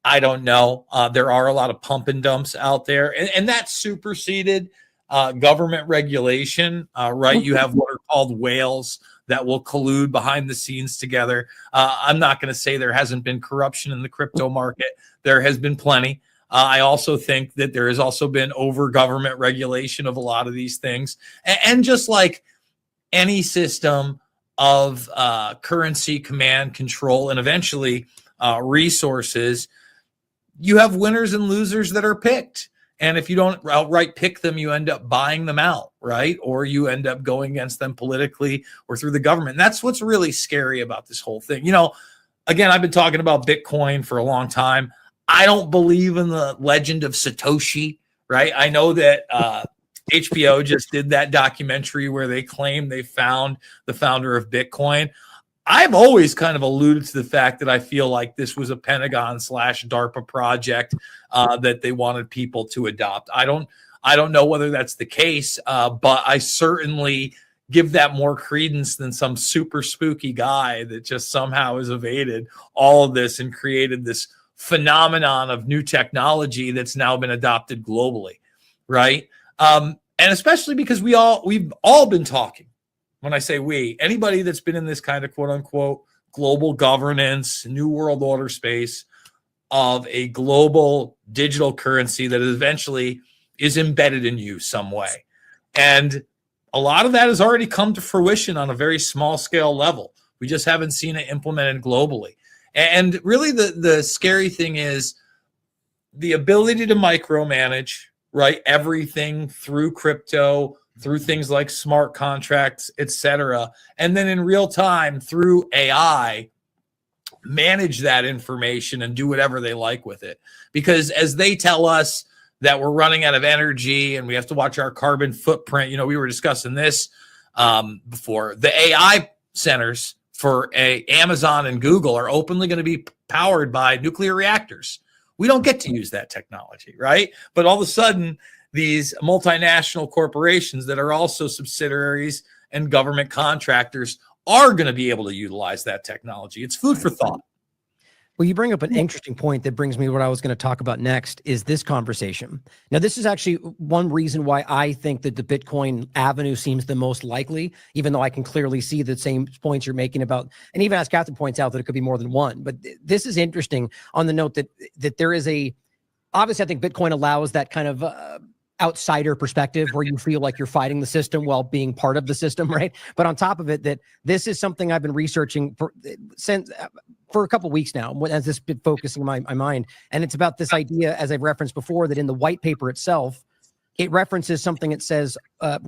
I don't know. There are a lot of pump and dumps out there, and that superseded government regulation, right? You have what are called whales that will collude behind the scenes together. I'm not going to say there hasn't been corruption in the crypto market. There has been plenty. I also think that there has also been over government regulation of a lot of these things. And just like any system of currency, command, control, and eventually resources, you have winners and losers that are picked. And if you don't outright pick them, you end up buying them out, right? Or you end up going against them politically or through the government. And that's what's really scary about this whole thing. Again, I've been talking about Bitcoin for a long time. I don't believe in the legend of Satoshi, right? I know that HBO just did that documentary where they claim they found the founder of Bitcoin. I've always kind of alluded to the fact that I feel like this was a Pentagon/DARPA project that they wanted people to adopt. I don't know whether that's the case, but I certainly give that more credence than some super spooky guy that just somehow has evaded all of this and created this phenomenon of new technology that's now been adopted globally, right? And especially because we've all been talking. When I say we, anybody that's been in this kind of quote unquote global governance, new world order space of a global digital currency that eventually is embedded in you some way. And a lot of that has already come to fruition on a very small scale level. We just haven't seen it implemented globally. And really the scary thing is the ability to micromanage, right? Everything through crypto, through things like smart contracts, etc. And then in real time through AI, manage that information and do whatever they like with it. Because as they tell us that we're running out of energy and we have to watch our carbon footprint, we were discussing this before. The AI centers for Amazon and Google are openly going to be powered by nuclear reactors. We don't get to use that technology, right? But all of a sudden, these multinational corporations that are also subsidiaries and government contractors are going to be able to utilize that technology. It's food for thought. Well, you bring up an interesting point that brings me to what I was going to talk about next is this conversation. Now, this is actually one reason why I think that the Bitcoin avenue seems the most likely, even though I can clearly see the same points you're making about, and even as Catherine points out that it could be more than one. But this is interesting on the note that there is obviously I think Bitcoin allows that kind of outsider perspective where you feel like you're fighting the system while being part of the system, right? But on top of it, that this is something I've been researching for a couple of weeks now, as this been focusing my mind. And it's about this idea, as I've referenced before, that in the white paper itself, it references something it says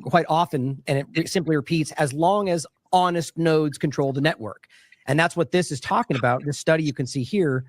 quite often, and it simply repeats, as long as honest nodes control the network. And that's what this is talking about. This study you can see here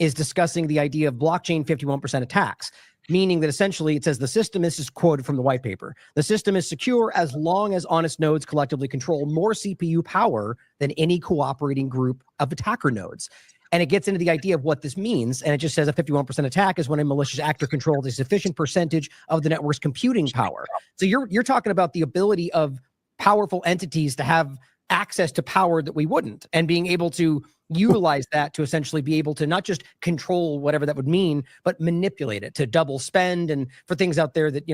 is discussing the idea of blockchain 51% attacks, meaning that essentially it says the system, this is quoted from the white paper, the system is secure as long as honest nodes collectively control more CPU power than any cooperating group of attacker nodes. And it gets into the idea of what this means. And it just says a 51% attack is when a malicious actor controls a sufficient percentage of the network's computing power. So you're talking about the ability of powerful entities to have access to power that we wouldn't, and being able to utilize that to essentially be able to not just control whatever that would mean, but manipulate it to double spend and for things out there that,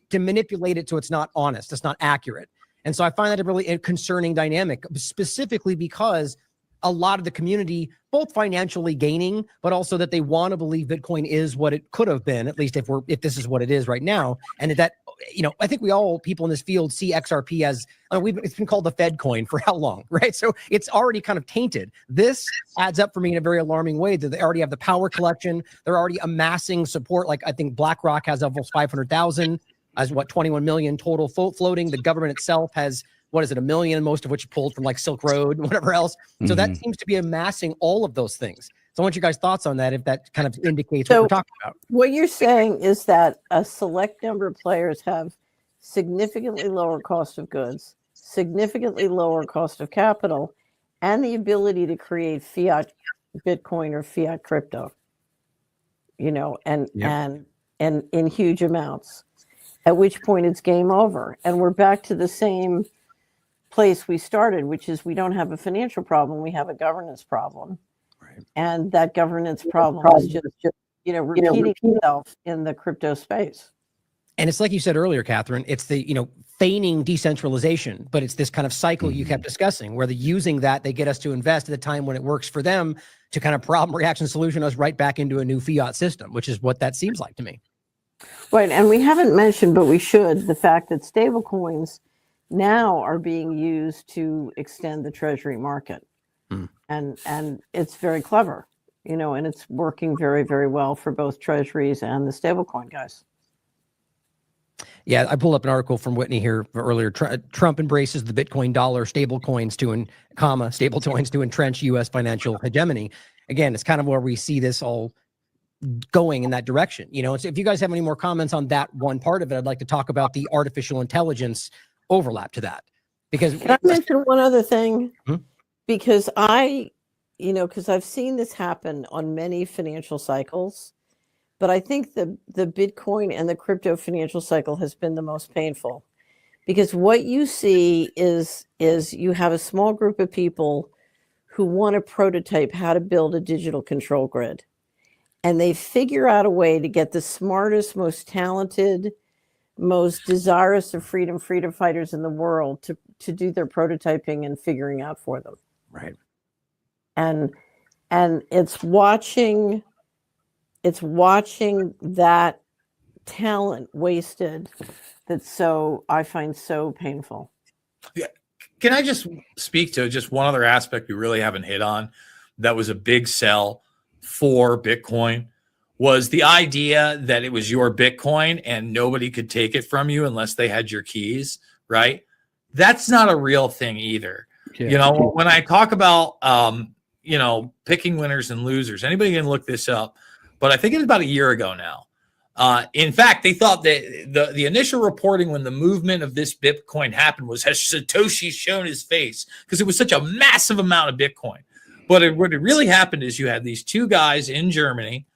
to manipulate it so it's not honest, it's not accurate. And so I find that a really concerning dynamic, specifically because a lot of the community, both financially gaining, but also that they want to believe Bitcoin is what it could have been, at least if this is what it is right now. And that, I think people in this field see XRP as, it's been called the Fed coin for how long, right? So it's already kind of tainted. This adds up for me in a very alarming way that they already have the power collection. They're already amassing support. Like I think BlackRock has almost 500,000 as 21 million total floating. The government itself has what is it, 1 million, most of which pulled from like Silk Road and whatever else. So that seems to be amassing all of those things. So I want you guys' thoughts on that, if that kind of indicates what we're talking about. What you're saying is that a select number of players have significantly lower cost of goods, significantly lower cost of capital, and the ability to create fiat Bitcoin or fiat crypto, and in huge amounts, at which point it's game over. And we're back to the same place we started, which is we don't have a financial problem, we have a governance problem. Right. And that governance problem is just repeating itself in the crypto space. And it's like you said earlier, Catherine, it's the, feigning decentralization, but it's this kind of cycle you kept discussing where they're using that, they get us to invest at the time when it works for them to kind of problem, reaction, solution us right back into a new fiat system, which is what that seems like to me. Right. And we haven't mentioned, but we should, the fact that stable coins now are being used to extend the treasury market. And it's very clever, and it's working very, very well for both treasuries and the stablecoin guys. Yeah, I pulled up an article from Whitney here earlier. Trump embraces the Bitcoin dollar stablecoins to entrench U.S. financial hegemony. Again, it's kind of where we see this all going in that direction. So if you guys have any more comments on that one part of it, I'd like to talk about the artificial intelligence overlap to that. Because can I mention one other thing? Because because I've seen this happen on many financial cycles, but I think the Bitcoin and the crypto financial cycle has been the most painful, because what you see is you have a small group of people who want to prototype how to build a digital control grid, and they figure out a way to get the smartest, most talented, most desirous of freedom fighters in the world to do their prototyping and figuring out for them. Right. And it's watching that talent wasted that I find so painful. Yeah. Can I just speak to just one other aspect we really haven't hit on that was a big sell for Bitcoin? Was the idea that it was your Bitcoin and nobody could take it from you unless they had your keys, right? That's not a real thing either. Yeah. When I talk about, picking winners and losers, anybody can look this up, but I think it's about a year ago now. In fact, they thought that the initial reporting when the movement of this Bitcoin happened was, has Satoshi shown his face? Because it was such a massive amount of Bitcoin. But what really happened is you had these two guys in Germany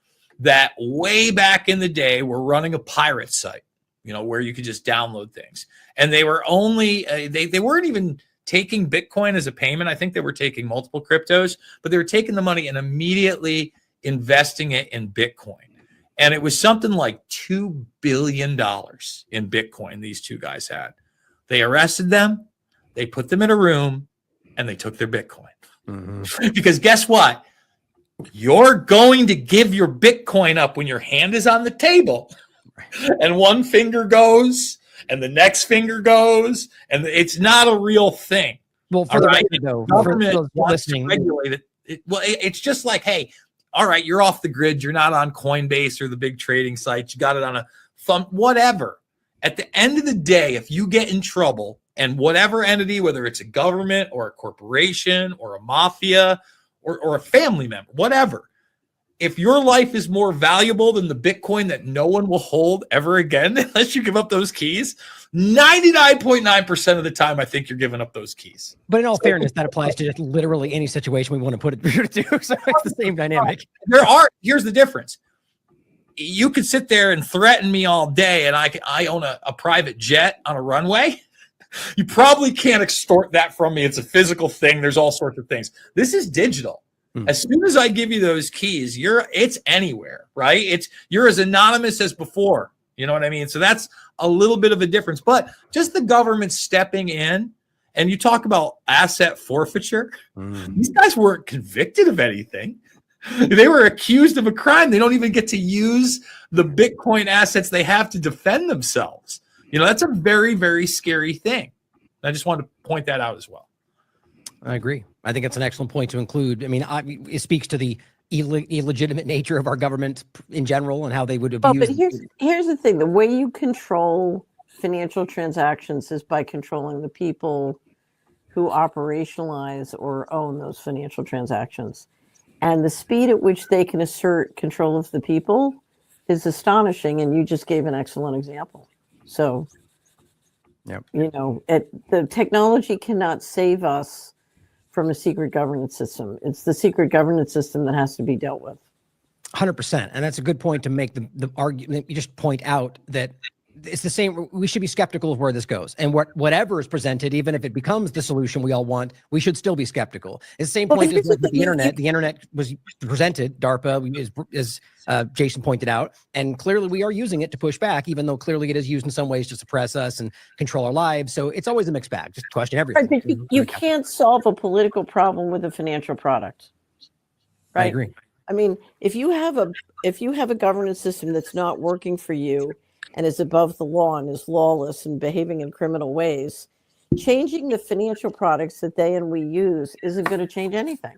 that way back in the day were running a pirate site, where you could just download things. And they were only, they weren't even taking Bitcoin as a payment. I think they were taking multiple cryptos, but they were taking the money and immediately investing it in Bitcoin. And it was something like $2 billion in Bitcoin these two guys had. They arrested them, they put them in a room, and they took their Bitcoin. Because guess what? You're going to give your Bitcoin up when your hand is on the table. And one finger goes, and the next finger goes, and it's not a real thing. Well, for the record, though, government wants to regulate it. It's just like, hey, all right, you're off the grid. You're not on Coinbase or the big trading sites. You got it on a thumb, whatever. At the end of the day, if you get in trouble, and whatever entity, whether it's a government or a corporation or a mafia or a family member, whatever, if your life is more valuable than the Bitcoin that no one will hold ever again, unless you give up those keys, 99.9% of the time, I think you're giving up those keys. But in all fairness, that applies to just literally any situation we want to put it to. So it's the same dynamic. Here's the difference. You could sit there and threaten me all day, and I own a private jet on a runway. You probably can't extort that from me. It's a physical thing. There's all sorts of things. This is digital. As soon as I give you those keys, it's anywhere, right? You're as anonymous as before. You know what I mean? So that's a little bit of a difference. But just the government stepping in, and you talk about asset forfeiture. These guys weren't convicted of anything. They were accused of a crime. They don't even get to use the Bitcoin assets they have to defend themselves. That's a very, very scary thing. I just wanted to point that out as well. I agree. I think it's an excellent point to include. I mean, it speaks to the illegitimate nature of our government in general and how they would abuse. But here's the thing. The way you control financial transactions is by controlling the people who operationalize or own those financial transactions. And the speed at which they can assert control of the people is astonishing. And you just gave an excellent example. So, Yep. The technology cannot save us from a secret governance system. It's the secret governance system that has to be dealt with. 100%. And that's a good point to make the argument. You just point out that it's the same. We should be skeptical of where this goes, and whatever is presented, even if it becomes the solution we all want, we should still be skeptical. It's the same point as with the internet. The internet was presented, DARPA, as Jason pointed out, and clearly we are using it to push back, even though clearly it is used in some ways to suppress us and control our lives. So it's always a mixed bag. Just question everything. Right, but you can't solve a political problem with a financial product. Right? I agree. I mean, if you have a governance system that's not working for you and is above the law and is lawless and behaving in criminal ways, changing the financial products that they and we use isn't going to change anything.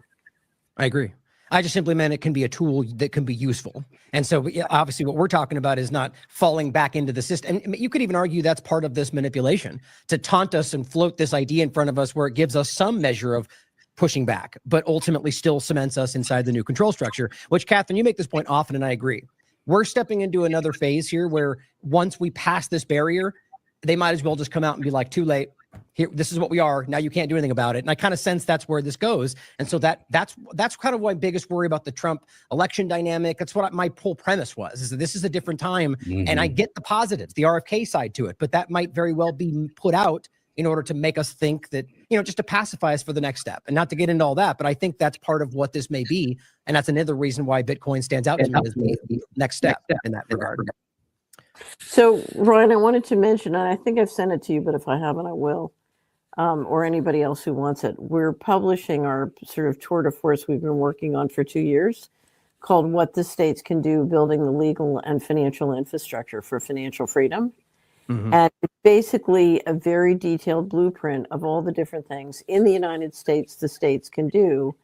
I agree. I just simply meant it can be a tool that can be useful. And so obviously what we're talking about is not falling back into the system. And you could even argue that's part of this manipulation, to taunt us and float this idea in front of us where it gives us some measure of pushing back, but ultimately still cements us inside the new control structure, which, Catherine, you make this point often, and I agree. We're stepping into another phase here where once we pass this barrier, they might as well just come out and be like, too late. Here, this is what we are. Now you can't do anything about it. And I kind of sense that's where this goes. And so that's kind of my biggest worry about the Trump election dynamic. That's what my whole premise was, is that this is a different time. Mm-hmm. And I get the positives, the RFK side to it, but that might very well be put out in order to make us think that, just to pacify us for the next step. And not to get into all that, but I think that's part of what this may be. And that's another reason why Bitcoin stands out to me as the next step in that regard. So, Ryan, I wanted to mention, and I think I've sent it to you, but if I haven't, I will, or anybody else who wants it. We're publishing our sort of tour de force we've been working on for 2 years, called What the States Can Do, Building the Legal and Financial Infrastructure for Financial Freedom. Mm-hmm. And it's basically a very detailed blueprint of all the different things in the United States the states can do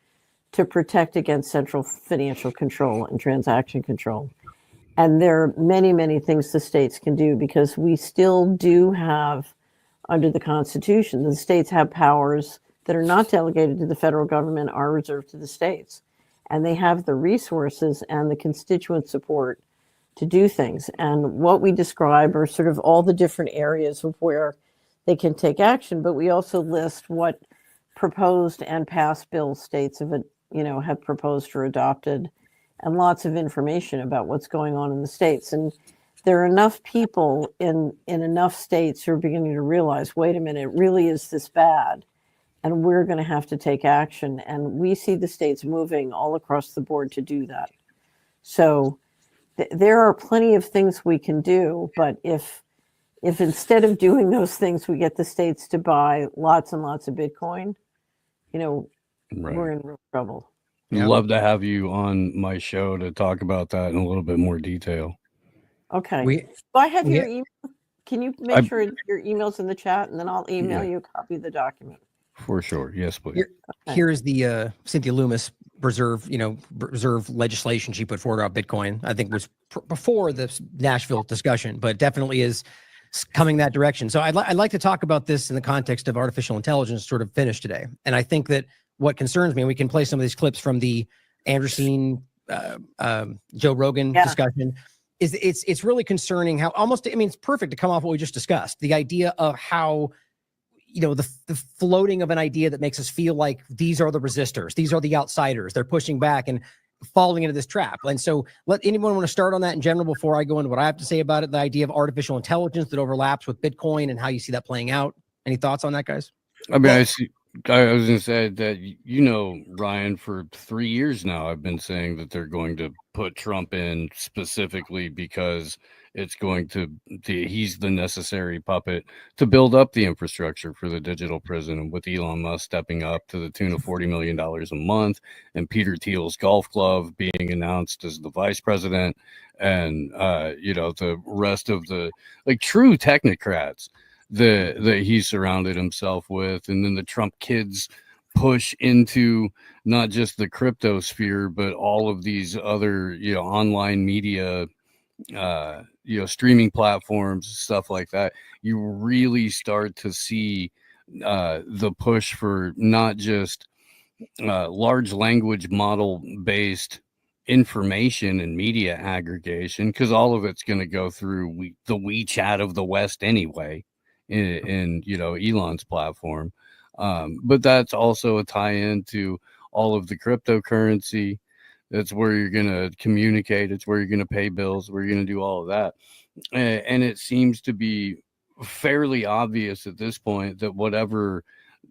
to protect against central financial control and transaction control. And there are many, many things the states can do, because we still do have, under the Constitution, the states have powers that are not delegated to the federal government, are reserved to the states. And they have the resources and the constituent support to do things. And what we describe are sort of all the different areas of where they can take action, but we also list what proposed and passed bills states have proposed or adopted, and lots of information about what's going on in the states. And there are enough people in enough states who are beginning to realize, wait a minute, it really is this bad, and we're going to have to take action. And we see the states moving all across the board to do that. So there are plenty of things we can do, but if instead of doing those things, we get the states to buy lots and lots of Bitcoin, Right. we're in real trouble. Yep. Love to have you on my show to talk about that in a little bit more detail. Okay. I have your email. Can you make sure your email's in the chat, and then I'll email you a copy of the document? For sure. Yes, please. Here's the Cynthia Loomis reserve legislation she put forward about Bitcoin. I think was before the Nashville discussion, but definitely is coming that direction. So I'd like to talk about this in the context of artificial intelligence, sort of finish today. And I think that what concerns me, and we can play some of these clips from the Anderson, Joe Rogan discussion, is it's really concerning how it's perfect to come off what we just discussed. The idea of how, the floating of an idea that makes us feel like these are the resistors, these are the outsiders, they're pushing back and falling into this trap. And so let anyone want to start on that in general before I go into what I have to say about it, the idea of artificial intelligence that overlaps with Bitcoin and how you see that playing out. Any thoughts on that, guys? I mean, I was going to say that, Ryan, for 3 years now, I've been saying that they're going to put Trump in specifically because it's going to he's the necessary puppet to build up the infrastructure for the digital prison. And with Elon Musk stepping up to the tune of $40 million a month, and Peter Thiel's golf glove being announced as the vice president, and the rest of the true technocrats that he surrounded himself with, and then the Trump kids push into not just the crypto sphere, but all of these other online media, streaming platforms, stuff like that. You really start to see the push for not just large language model based information and media aggregation, because all of it's going to go through the WeChat of the West anyway, in Elon's platform. But that's also a tie-in to all of the cryptocurrency. That's where you're going to communicate. It's where you're going to pay bills, where you're going to do all of that. And it seems to be fairly obvious at this point that whatever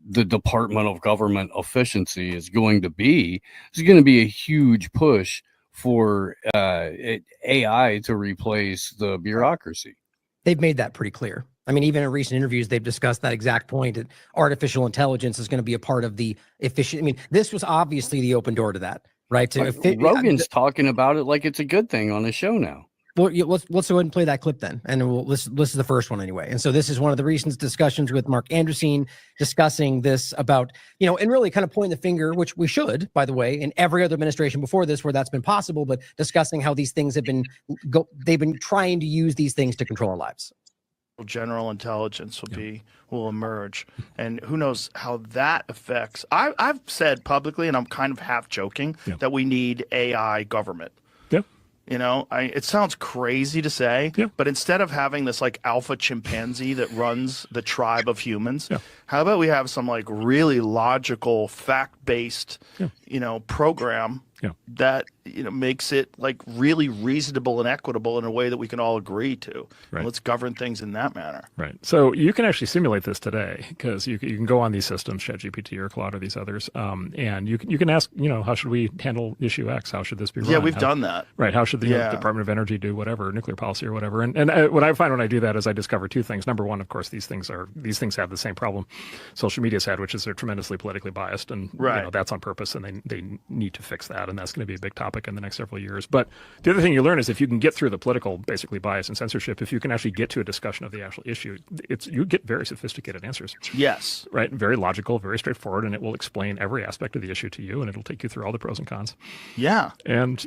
the Department of Government Efficiency is going to be a huge push for AI to replace the bureaucracy. They've made that pretty clear. I mean, even in recent interviews, they've discussed that exact point that artificial intelligence is going to be a part of the efficient. I mean, this was obviously the open door to that, right? Rogan's talking about it like it's a good thing on his show now. Well, let's go ahead and play that clip then, and this is the first one anyway. And so this is one of the recent discussions with Mark Andreessen discussing this about, and really kind of pointing the finger, which we should, by the way, in every other administration before this where that's been possible, but discussing how these things they've been trying to use these things to control our lives. General intelligence will emerge, and who knows how that affects. I've said publicly, and I'm kind of half joking, that we need AI government. It sounds crazy to say, but instead of having this like alpha chimpanzee that runs the tribe of humans, how about we have some like really logical, fact-based, program that makes it like really reasonable and equitable in a way that we can all agree to. Right. Let's govern things in that manner. Right. So you can actually simulate this today, because you can go on these systems, ChatGPT or Claude or these others, and you can ask, how should we handle issue X? How should this be run? Yeah, we've done that. Right. How should the Department of Energy do whatever, nuclear policy or whatever? And what I find when I do that is I discover two things. Number one, of course, these things have the same problem social media's had, which is they're tremendously politically biased, and that's on purpose, and they need to fix that, and that's going to be a big topic in the next several years. But the other thing you learn is if you can get through the political, basically, bias and censorship, if you can actually get to a discussion of the actual issue, you get very sophisticated answers. Yes. Right. Very logical, very straightforward, and it will explain every aspect of the issue to you, and it'll take you through all the pros and cons. Yeah. And,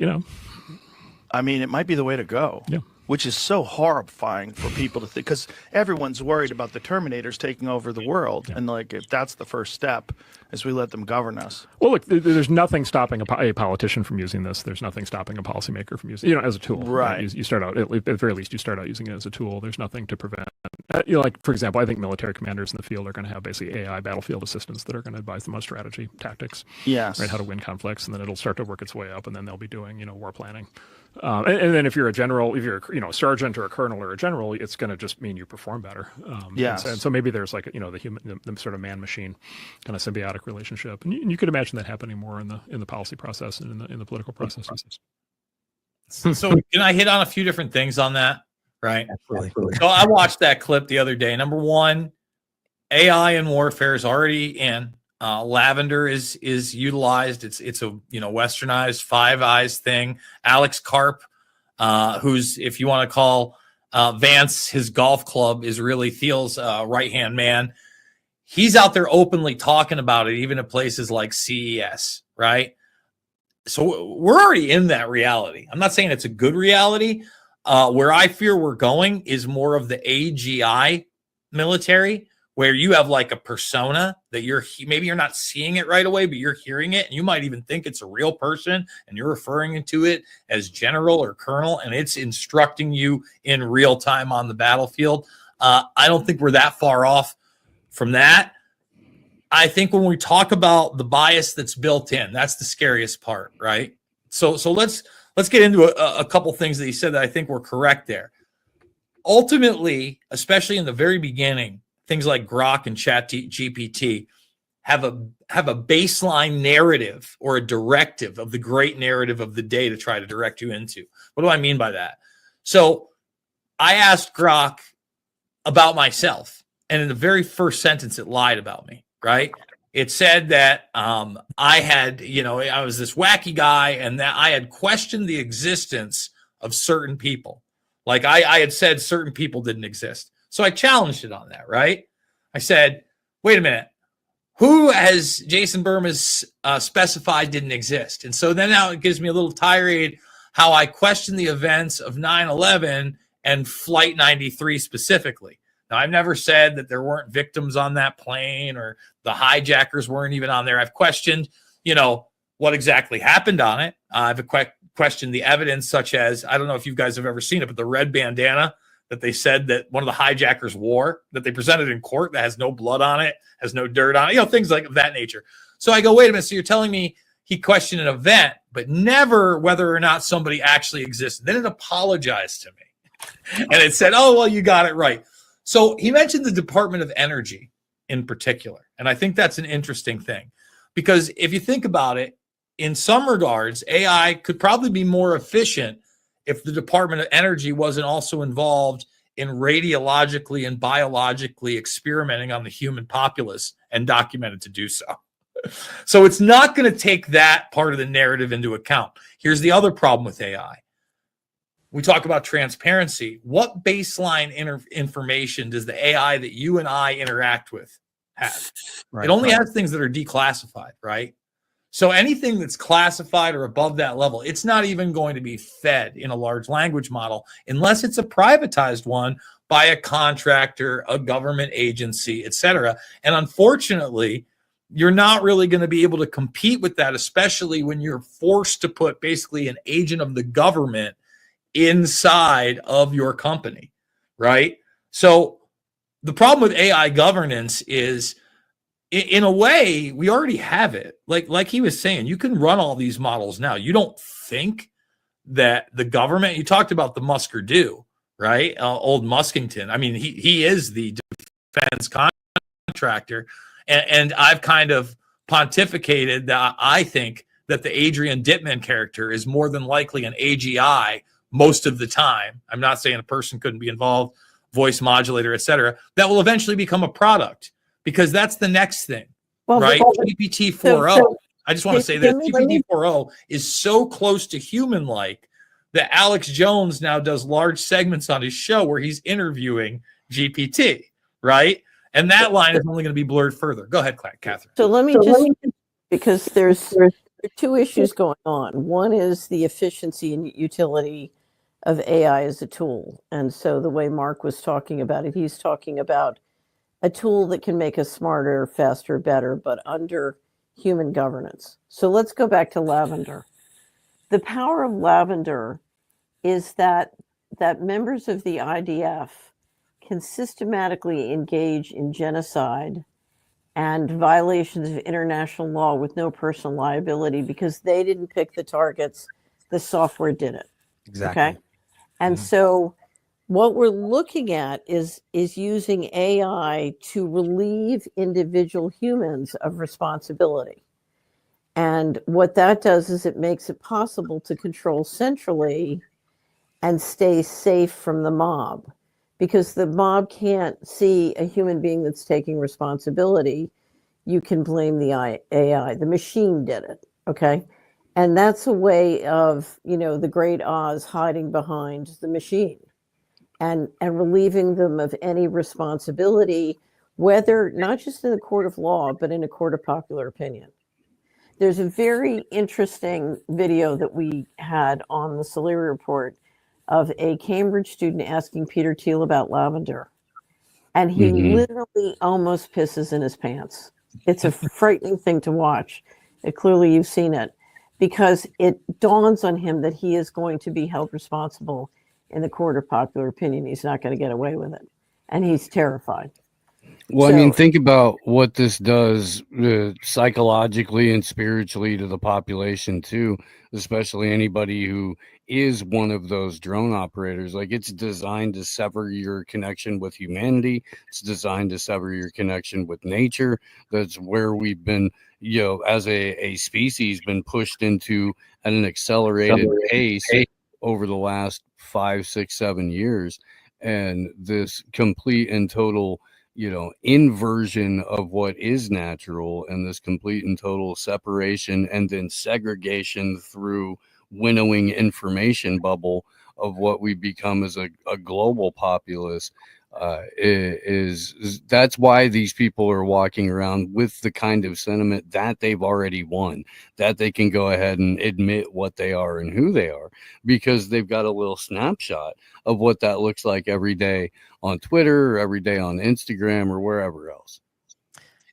I mean, it might be the way to go. Yeah. Which is so horrifying for people to think, because everyone's worried about the Terminators taking over the world. And like, if that's the first step, is we let them govern us. Well, look, there's nothing stopping a politician from using this. There's nothing stopping a policymaker from using it, as a tool. Right. You start out, at the very least, you start out using it as a tool. There's nothing to prevent. Like, for example, I think military commanders in the field are going to have basically AI battlefield assistants that are going to advise them on strategy, tactics. Yes. Right, how to win conflicts, and then it'll start to work its way up, and then they'll be doing, war planning. And then if you're a general, if you're a sergeant or a colonel or a general, it's going to just mean you perform better. Yes. And so maybe there's like the sort of man-machine kind of symbiotic relationship, and you could imagine that happening more in the policy process and in the political processes. So can I hit on a few different things on that? Right. Absolutely. So I watched that clip the other day. Number one, AI in warfare is already in. Lavender is utilized. It's a westernized Five Eyes thing. Alex Karp, who's, if you want to call Vance his golf club, is really Thiel's right hand man. He's out there openly talking about it, even at places like CES, right? So we're already in that reality. I'm not saying it's a good reality. Where I fear we're going is more of the AGI military, where you have like a persona that maybe you're not seeing it right away, but you're hearing it, and you might even think it's a real person, and you're referring to it as general or colonel, and it's instructing you in real time on the battlefield. I don't think we're that far off from that. I think when we talk about the bias that's built in, that's the scariest part, right? So let's get into a couple things that he said that I think were correct there. Ultimately, especially in the very beginning, things like Grok and ChatGPT have a baseline narrative or a directive of the great narrative of the day to try to direct you into. What do I mean by that? So I asked Grok about myself, and in the very first sentence, it lied about me, right? It said that I had, I was this wacky guy, and that I had questioned the existence of certain people. Like I had said certain people didn't exist. So I challenged it on that, right? I said, wait a minute, who has Jason Bermas specified didn't exist? And so then now it gives me a little tirade how I questioned the events of 9/11 and Flight 93 specifically. Now, I've never said that there weren't victims on that plane or the hijackers weren't even on there. I've questioned, what exactly happened on it. I've questioned the evidence, such as, I don't know if you guys have ever seen it, but the red bandana that they said that one of the hijackers wore, that they presented in court, that has no blood on it, has no dirt on it, things like that nature. So I go, wait a minute. So you're telling me he questioned an event, but never whether or not somebody actually existed. Then it apologized to me. And it said, oh, well, you got it right. So he mentioned the Department of Energy in particular. And I think that's an interesting thing, because if you think about it, in some regards, AI could probably be more efficient if the Department of Energy wasn't also involved in radiologically and biologically experimenting on the human populace and documented to do so. So it's not going to take that part of the narrative into account. Here's the other problem with AI. We talk about transparency. What baseline information does the AI that you and I interact with have? It only has things that are declassified, right? So anything that's classified or above that level, it's not even going to be fed in a large language model unless it's a privatized one by a contractor, a government agency, etc. And unfortunately, you're not really going to be able to compete with that, especially when you're forced to put basically an agent of the government inside of your company, right? So the problem with AI governance is, in a way, we already have it. Like he was saying, you can run all these models now. You don't think that the government, you talked about the Musker-Do, right? Old Muskington. I mean, he is the defense contractor. And I've kind of pontificated that I think that the Adrian Dittman character is more than likely an AGI most of the time. I'm not saying a person couldn't be involved, voice modulator, etc. That will eventually become a product, because that's the next thing, right? GPT 4.0. I just want to say that GPT 4.0 is so close to human-like that Alex Jones now does large segments on his show where he's interviewing GPT, right? And that line is only going to be blurred further. Go ahead, Catherine. So let me just, because there's two issues going on. One is the efficiency and utility of AI as a tool. And so the way Mark was talking about it, he's talking about a tool that can make us smarter, faster, better, but under human governance. So let's go back to lavender. The power of lavender is that members of the IDF can systematically engage in genocide and violations of international law with no personal liability, because they didn't pick the targets, the software did it. Exactly. Okay. And so what we're looking at is using AI to relieve individual humans of responsibility. And what that does is it makes it possible to control centrally and stay safe from the mob, because the mob can't see a human being that's taking responsibility. You can blame the AI. The machine did it. Okay. And that's a way of, the great Oz hiding behind the machine and relieving them of any responsibility, whether not just in the court of law, but in a court of popular opinion. There's a very interesting video that we had on the Solari Report of a Cambridge student asking Peter Thiel about lavender. And he literally almost pisses in his pants. It's a frightening thing to watch. Clearly you've seen it, because it dawns on him that he is going to be held responsible in the court of popular opinion. He's not going to get away with it. And he's terrified. Well, I mean, think about what this does psychologically and spiritually to the population too, especially anybody who is one of those drone operators. Like, it's designed to sever your connection with humanity. It's designed to sever your connection with nature. That's where we've been, as a species, been pushed into at an accelerated pace over the last 5, 6, 7 years. And this complete and total inversion of what is natural, and this complete and total separation and then segregation through winnowing information bubble of what we become as a global populace is that's why these people are walking around with the kind of sentiment that they've already won, that they can go ahead and admit what they are and who they are, because they've got a little snapshot of what that looks like every day on Twitter or every day on Instagram or wherever else.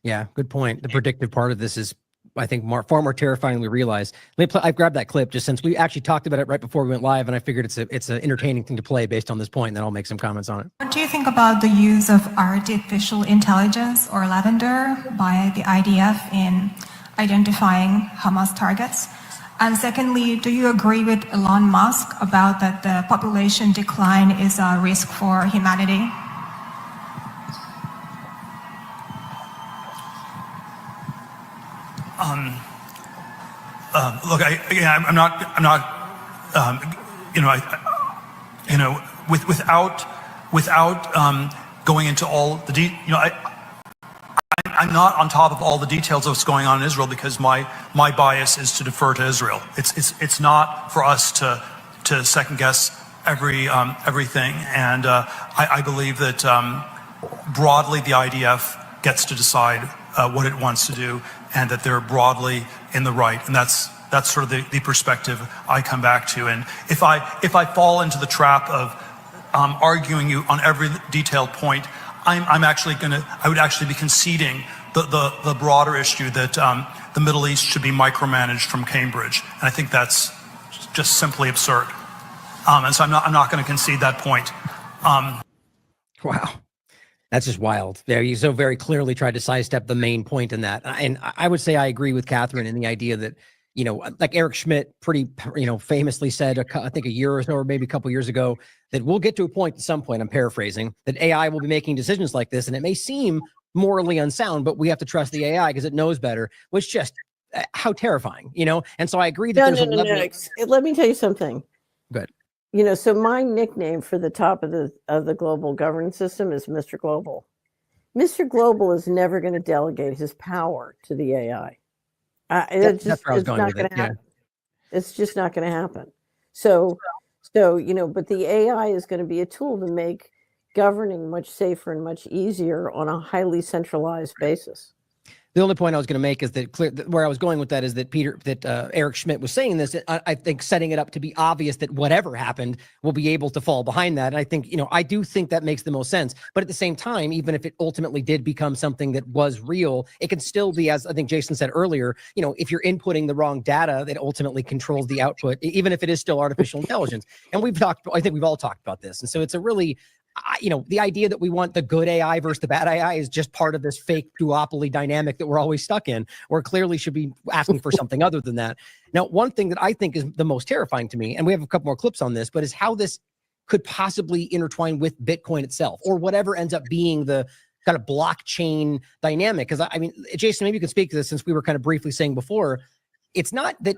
Yeah, good point. The predictive part of this is, I think, far more terrifying than we realize. I've grabbed that clip just since we actually talked about it right before we went live, and I figured it's an entertaining thing to play based on this point, and then I'll make some comments on it. What do you think about the use of artificial intelligence or lavender by the IDF in identifying Hamas targets? And secondly, do you agree with Elon Musk about that the population decline is a risk for humanity? Look, I'm not, without going into all the I'm not on top of all the details of what's going on in Israel, because my bias is to defer to Israel. It's not for us to second guess everything, and I believe that broadly the IDF gets to decide what it wants to do, and that they're broadly in the right, and that's sort of the perspective I come back to. And if I fall into the trap of arguing you on every detailed point, I would actually be conceding the broader issue that the Middle East should be micromanaged from Cambridge, and I think that's just simply absurd. And so I'm not going to concede that point. Wow. That's just wild. There, you so very clearly tried to sidestep the main point in that. And I would say I agree with Catherine in the idea that, like Eric Schmidt pretty, famously said, I think a year or so, or maybe a couple years ago, that we'll get to a point at some point, I'm paraphrasing, that AI will be making decisions like this. And it may seem morally unsound, but we have to trust the AI because it knows better, which just, how terrifying, And so I agree that there's a level. Let me tell you something. Good. So my nickname for the top of the global governance system is Mr. Global. Mr. Global is never going to delegate his power to the AI. It's not going to happen. It's just not going to happen. So, but the AI is going to be a tool to make governing much safer and much easier on a highly centralized basis. The only point I was going to make is that where I was going with that is that Eric Schmidt was saying this. I think setting it up to be obvious that whatever happened, we'll be able to fall behind that. And I think, I do think that makes the most sense. But at the same time, even if it ultimately did become something that was real, it can still be, as I think Jason said earlier, if you're inputting the wrong data, that ultimately controls the output, even if it is still artificial intelligence. And I think we've all talked about this. And so it's a really, the idea that we want the good AI versus the bad AI is just part of this fake duopoly dynamic that we're always stuck in, or clearly should be asking for something other than that. Now, one thing that I think is the most terrifying to me, and we have a couple more clips on this, but is how this could possibly intertwine with Bitcoin itself, or whatever ends up being the kind of blockchain dynamic. Because Jason, maybe you can speak to this, since we were kind of briefly saying before, it's not that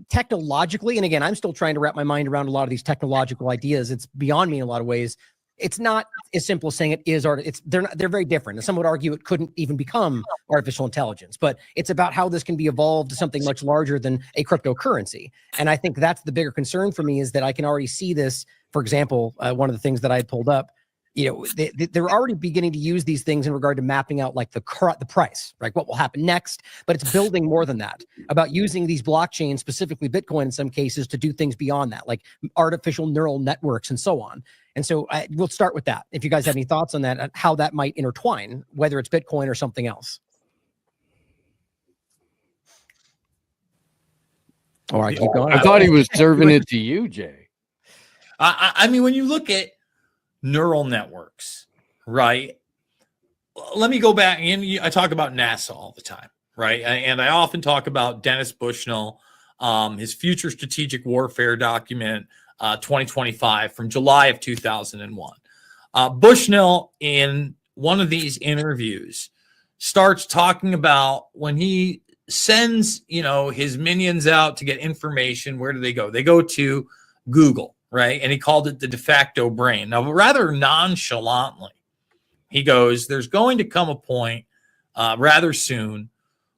technologically, and again, I'm still trying to wrap my mind around a lot of these technological ideas. It's beyond me in a lot of ways. It's not as simple as saying it is art. They're very different. And some would argue it couldn't even become artificial intelligence, but it's about how this can be evolved to something much larger than a cryptocurrency. And I think that's the bigger concern for me, is that I can already see this. For example, one of the things that I had pulled up, they're already beginning to use these things in regard to mapping out like the price, like what will happen next. But it's building more than that, about using these blockchains, specifically Bitcoin in some cases, to do things beyond that, like artificial neural networks and so on. And so we'll start with that. If you guys have any thoughts on that, how that might intertwine, whether it's Bitcoin or something else. All right, keep going. I thought he was serving it to you, Jay. I mean, when you look at neural networks, right? Let me go back, and I talk about NASA all the time, right? And I often talk about Dennis Bushnell, his Future Strategic Warfare document, 2025, from July of 2001. Bushnell, in one of these interviews, starts talking about when he sends, his minions out to get information. Where do they go? They go to Google. Right. And he called it the de facto brain. Now, rather nonchalantly, he goes, there's going to come a point rather soon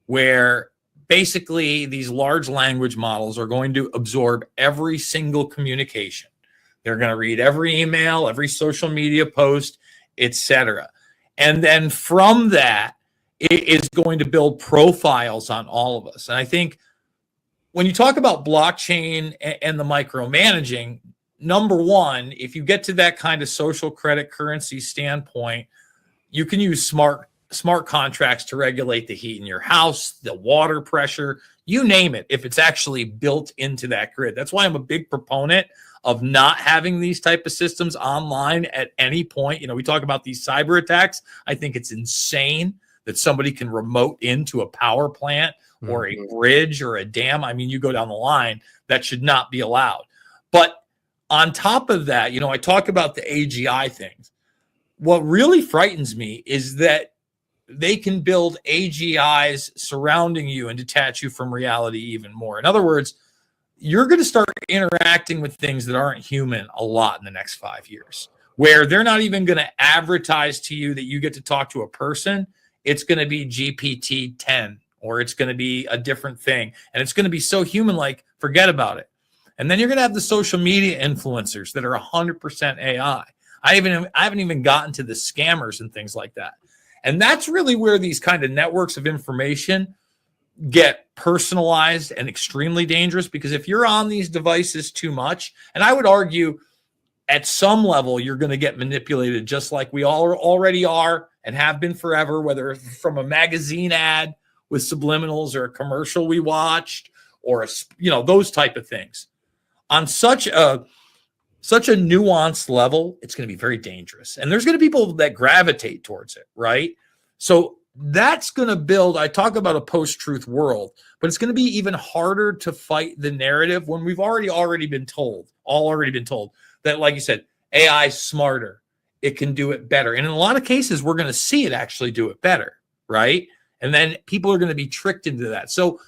where basically these large language models are going to absorb every single communication. They're going to read every email, every social media post, etc. And then from that, it is going to build profiles on all of us. And I think when you talk about blockchain and the micromanaging, number one, if you get to that kind of social credit currency standpoint, you can use smart contracts to regulate the heat in your house, the water pressure, you name it, if it's actually built into that grid. That's why I'm a big proponent of not having these type of systems online at any point. You know, we talk about these cyber attacks. I think it's insane that somebody can remote into a power plant or a bridge or a dam. I mean, you go down the line, that should not be allowed. But on top of that, you know, I talk about the AGI things. What really frightens me is that they can build AGIs surrounding you and detach you from reality even more. In other words, you're going to start interacting with things that aren't human a lot in the next 5 years, where they're not even going to advertise to you that you get to talk to a person. It's going to be GPT-10, or it's going to be a different thing. And it's going to be so human-like, forget about it. And then you're going to have the social media influencers that are 100% AI. I haven't even gotten to the scammers and things like that. And that's really where these kind of networks of information get personalized and extremely dangerous, because if you're on these devices too much, and I would argue at some level, you're going to get manipulated just like we all already are and have been forever, whether from a magazine ad with subliminals or a commercial we watched or, those type of things. On such a nuanced level, it's going to be very dangerous. And there's going to be people that gravitate towards it, right? So that's going to build, I talk about a post-truth world, but it's going to be even harder to fight the narrative when we've already been told that, like you said, AI is smarter. It can do it better. And in a lot of cases, we're going to see it actually do it better, right? And then people are going to be tricked into that. So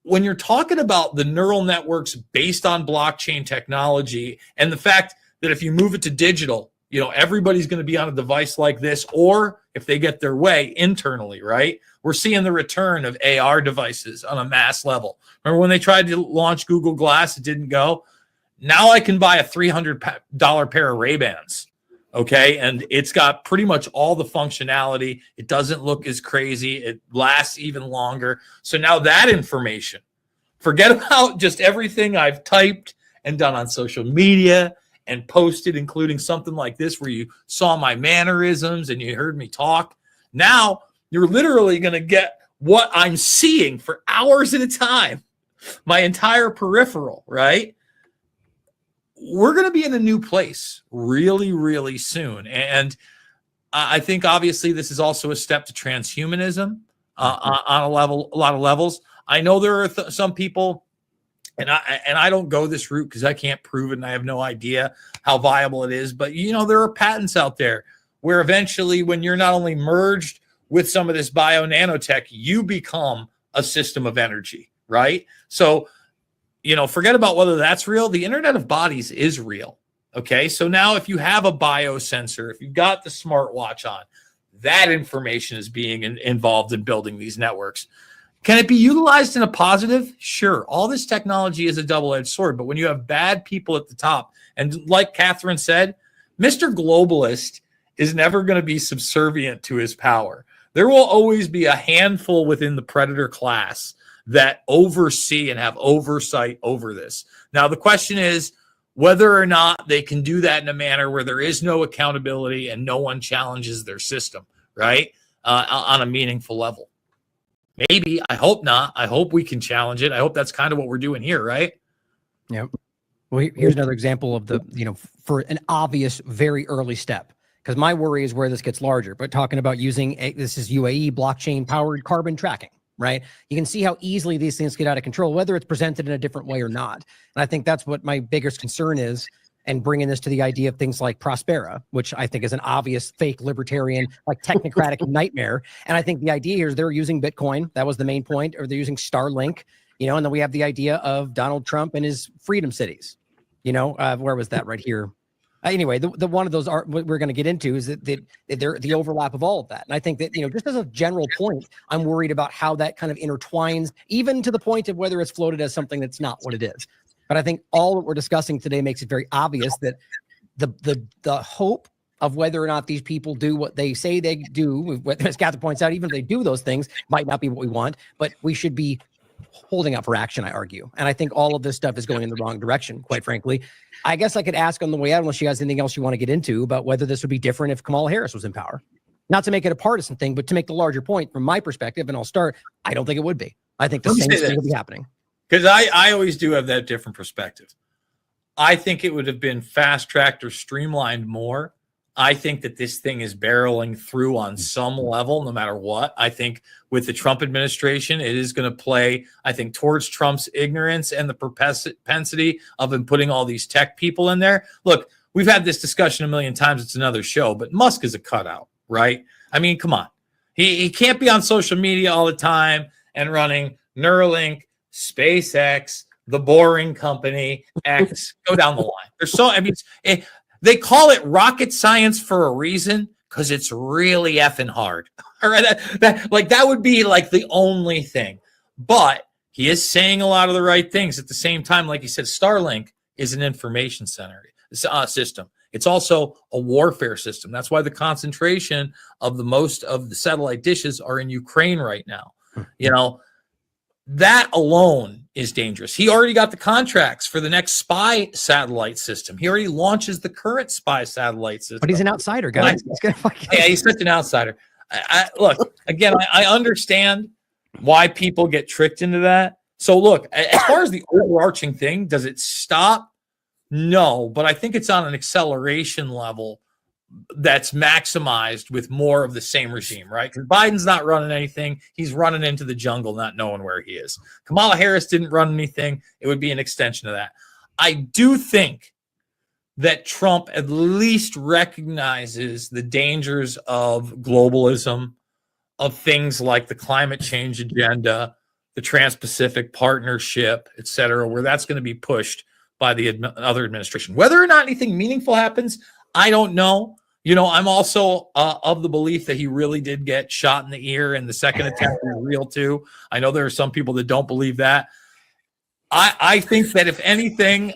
when you're talking about the neural networks based on blockchain technology and the fact that if you move it to digital, everybody's going to be on a device like this, or if they get their way internally, right? We're seeing the return of AR devices on a mass level. Remember when they tried to launch Google Glass, it didn't go. Now I can buy a $300 pair of Ray-Bans, okay? And it's got pretty much all the functionality. It doesn't look as crazy. It lasts even longer. So now that information, forget about just everything I've typed and done on social media and posted, including something like this where you saw my mannerisms and you heard me talk. Now you're literally going to get what I'm seeing for hours at a time, my entire peripheral, right? We're going to be in a new place really, really soon. And I think obviously this is also a step to transhumanism on a lot of levels. I know there are some people, and I don't go this route because I can't prove it and I have no idea how viable it is. But, there are patents out there where eventually when you're not only merged with some of this bio nanotech, you become a system of energy, right? So, forget about whether that's real. The Internet of Bodies is real. Okay. So now if you have a biosensor, if you've got the smartwatch on, that information is being involved in building these networks. Can it be utilized in a positive? Sure. All this technology is a double-edged sword, but when you have bad people at the top, and like Catherine said, Mr. Globalist is never going to be subservient to his power. There will always be a handful within the predator class that oversee and have oversight over this. Now, the question is whether or not they can do that in a manner where there is no accountability and no one challenges their system, right? On a meaningful level. Maybe. I hope not. I hope we can challenge it. I hope that's kind of what we're doing here, right? Yeah. Well, here's another example of for an obvious, very early step, because my worry is where this gets larger. But talking about using this is UAE blockchain powered carbon tracking, right? You can see how easily these things get out of control, whether it's presented in a different way or not. And I think that's what my biggest concern is. And bringing this to the idea of things like Prospera, which I think is an obvious fake libertarian, like technocratic nightmare. And I think the idea here is they're using Bitcoin. That was the main point. Or they're using Starlink, and then we have the idea of Donald Trump and his freedom cities. Where was that right here? Anyway, the one of those are what we're going to get into is that they're the overlap of all of that. And I think that, just as a general point, I'm worried about how that kind of intertwines, even to the point of whether it's floated as something that's not what it is. But I think all that we're discussing today makes it very obvious that the hope of whether or not these people do what they say they do. As Catherine points out, even if they do those things, might not be what we want, but we should be holding up for action, I argue. And I think all of this stuff is going in the wrong direction, quite frankly. I guess I could ask on the way out, unless you guys have anything else you want to get into, about whether this would be different if Kamala Harris was in power. Not to make it a partisan thing, but to make the larger point from my perspective, and I'll start, I don't think it would be. I think the same thing would be happening. Because I always do have that different perspective. I think it would have been fast-tracked or streamlined more. I think that this thing is barreling through on some level, no matter what. I think with the Trump administration, it is going to play, I think, towards Trump's ignorance and the propensity of him putting all these tech people in there. Look, we've had this discussion a million times. It's another show, but Musk is a cutout, right? I mean, come on. He can't be on social media all the time and running Neuralink, SpaceX, the Boring Company, X, go down the line. There's so, I mean, they call it rocket science for a reason, because it's really effing hard. All right, that would be like the only thing. But he is saying a lot of the right things at the same time. Like he said, Starlink is an information center system. It's also a warfare system. That's why the concentration of the most of the satellite dishes are in Ukraine right now. You know, that alone is dangerous. He already got the contracts for the next spy satellite system. He already launches the current spy satellite system. But he's an outsider, guys. Yeah, he's such an outsider. Look, again, I understand why people get tricked into that. So look, as far as the overarching thing, does it stop? No, but I think it's on an acceleration level that's maximized with more of the same regime, right? Because Biden's not running anything. He's running into the jungle, not knowing where he is. Kamala Harris didn't run anything. It would be an extension of that. I do think that Trump at least recognizes the dangers of globalism, of things like the climate change agenda, the Trans-Pacific Partnership, et cetera, where that's going to be pushed by the other administration. Whether or not anything meaningful happens, I don't know. You know, I'm also of the belief that he really did get shot in the ear and the second attempt was real too. I know there are some people that don't believe that. I think that if anything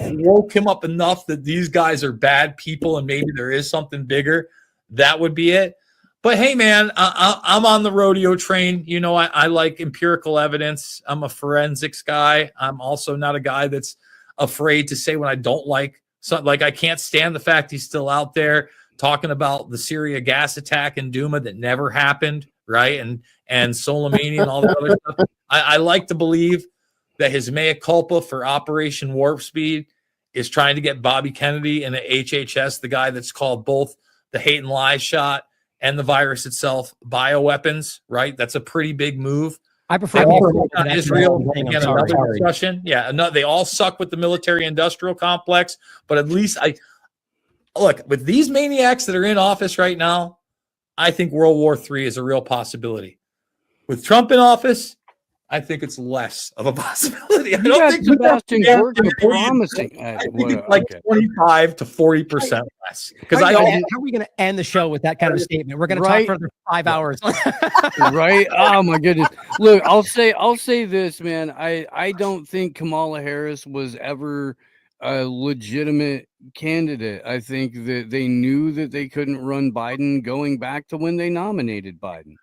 woke him up enough that these guys are bad people and maybe there is something bigger, that would be it. But hey, man, I'm on the rodeo train. You know, I like empirical evidence. I'm a forensics guy. I'm also not a guy that's afraid to say when I don't like something. Like, I can't stand the fact he's still out there talking about the Syria gas attack in Duma that never happened, right? And Soleimani and all that other stuff. I like to believe that his mea culpa for Operation Warp Speed is trying to get Bobby Kennedy and the HHS, the guy that's called both the hate and lie shot and the virus itself bioweapons, right? That's a pretty big move. I prefer Israel. Again, another discussion. Yeah, they all suck with the military-industrial complex, but at least look, with these maniacs that are in office right now, I think World War III is a real possibility. With Trump in office, I think it's less of a possibility. I don't think Sebastian Gorka promising. I think it's like 25 to 40% less. Because how are we going to end the show with that kind of statement? We're going to talk for another 5 hours. Right? Oh my goodness. Look, I'll say this, man. I don't think Kamala Harris was ever a legitimate candidate. I think that they knew that they couldn't run Biden going back to when they nominated Biden,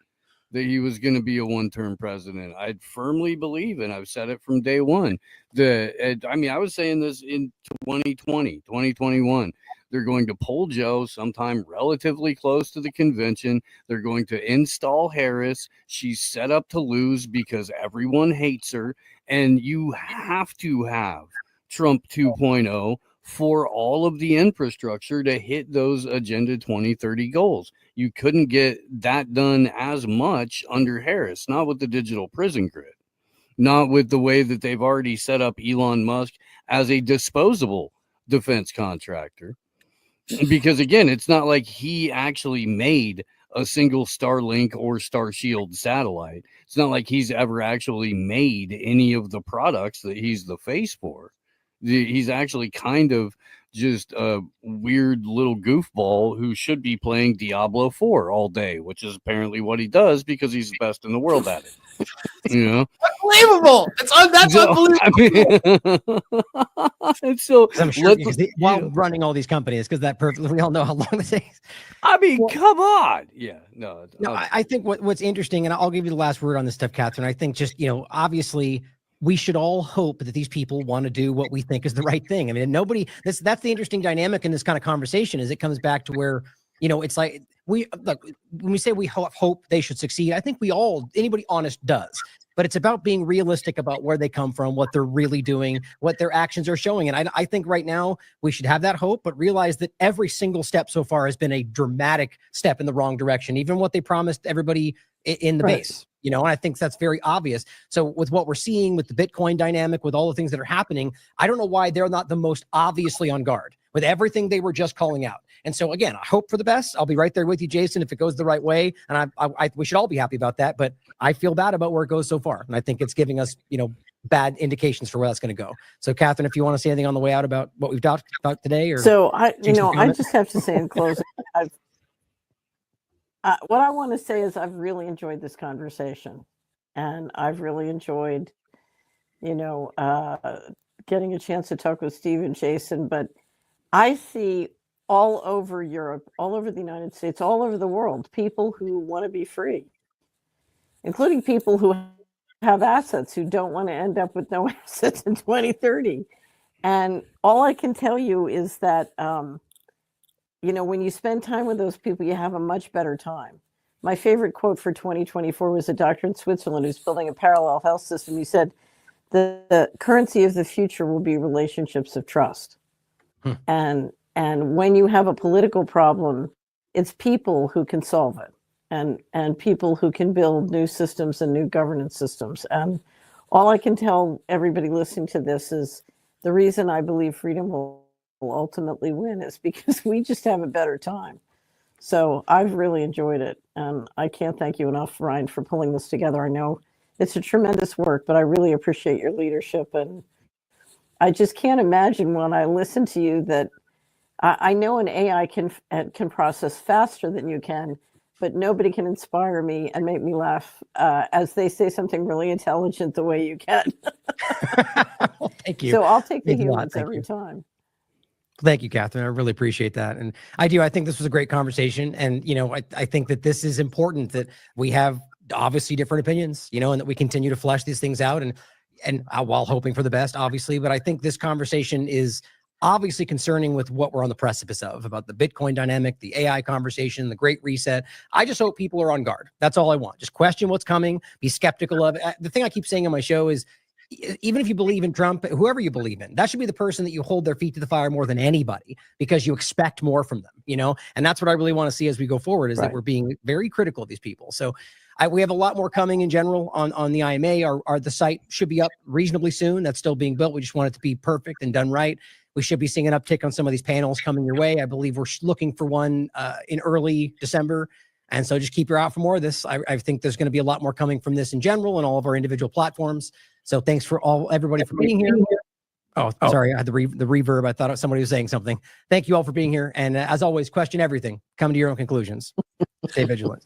that he was going to be a one-term president. I firmly believe, and I've said it from day one, I was saying this in 2020, 2021. They're going to pull Joe sometime relatively close to the convention. They're going to install Harris. She's set up to lose because everyone hates her. And you have to have Trump 2.0 for all of the infrastructure to hit those Agenda 2030 goals. You couldn't get that done as much under Harris, not with the digital prison grid, not with the way that they've already set up Elon Musk as a disposable defense contractor. Because again, it's not like he actually made a single Starlink or Starshield satellite. It's not like he's ever actually made any of the products that he's the face for. He's actually kind of just a weird little goofball who should be playing Diablo 4 all day, which is apparently what he does because he's the best in the world at it. You know, unbelievable. That's unbelievable. And so I'm sure while running all these companies, because we all know how long it takes. I mean, come on. Yeah, no. I think what's interesting, and I'll give you the last word on this stuff, Catherine. I think just, obviously we should all hope that these people want to do what we think is the right thing. I mean, that's the interesting dynamic in this kind of conversation is it comes back to where, it's like when we say we hope they should succeed, I think anybody honest does. But it's about being realistic about where they come from, what they're really doing, what their actions are showing. And I think right now we should have that hope, but realize that every single step so far has been a dramatic step in the wrong direction, even what they promised everybody in the base. And I think that's very obvious. So with what we're seeing with the Bitcoin dynamic, with all the things that are happening, I don't know why they're not the most obviously on guard with everything they were just calling out. And so again, I hope for the best. I'll be right there with you, Jason, if it goes the right way. And we should all be happy about that. But I feel bad about where it goes so far. And I think it's giving us, bad indications for where that's going to go. So Catherine, if you want to say anything on the way out about what we've talked about today, or so I just have to say in closing, what I want to say is I've really enjoyed this conversation, and I've really enjoyed, getting a chance to talk with Steve and Jason. But I see all over Europe, all over the United States, all over the world, people who want to be free, including people who have assets who don't want to end up with no assets in 2030. And all I can tell you is that, when you spend time with those people, you have a much better time. My favorite quote for 2024 was a doctor in Switzerland who's building a parallel health system. He said, the currency of the future will be relationships of trust. And when you have a political problem, it's people who can solve it, and people who can build new systems and new governance systems. And all I can tell everybody listening to this is the reason I believe freedom will ultimately win is because we just have a better time. So I've really enjoyed it. And I can't thank you enough, Ryan, for pulling this together. I know it's a tremendous work, but I really appreciate your leadership. And I just can't imagine when I listen to you that I know an AI can process faster than you can, but nobody can inspire me and make me laugh as they say something really intelligent the way you can. Thank you. So I'll take the humans every time. Thank you, Catherine. I really appreciate that. And I think this was a great conversation. And, I think that this is important that we have obviously different opinions, and that we continue to flesh these things out and while hoping for the best, obviously. But I think this conversation is obviously concerning with what we're on the precipice of, about the Bitcoin dynamic, the AI conversation, the Great Reset. I just hope people are on guard. That's all I want. Just question what's coming, be skeptical of it. The thing I keep saying on my show is, even if you believe in Trump, whoever you believe in, that should be the person that you hold their feet to the fire more than anybody, because you expect more from them, and that's what I really want to see as we go forward, is that we're being very critical of these people. So we have a lot more coming in general on the IMA. The site should be up reasonably soon. That's still being built. We just want it to be perfect and done right. We should be seeing an uptick on some of these panels coming your way. I believe we're looking for one in early December. And so just keep your eye out for more of this. I think there's going to be a lot more coming from this in general and all of our individual platforms. So thanks for everybody for being here. Oh, sorry. I had the reverb. I thought somebody was saying something. Thank you all for being here. And as always, question everything. Come to your own conclusions. Stay vigilant.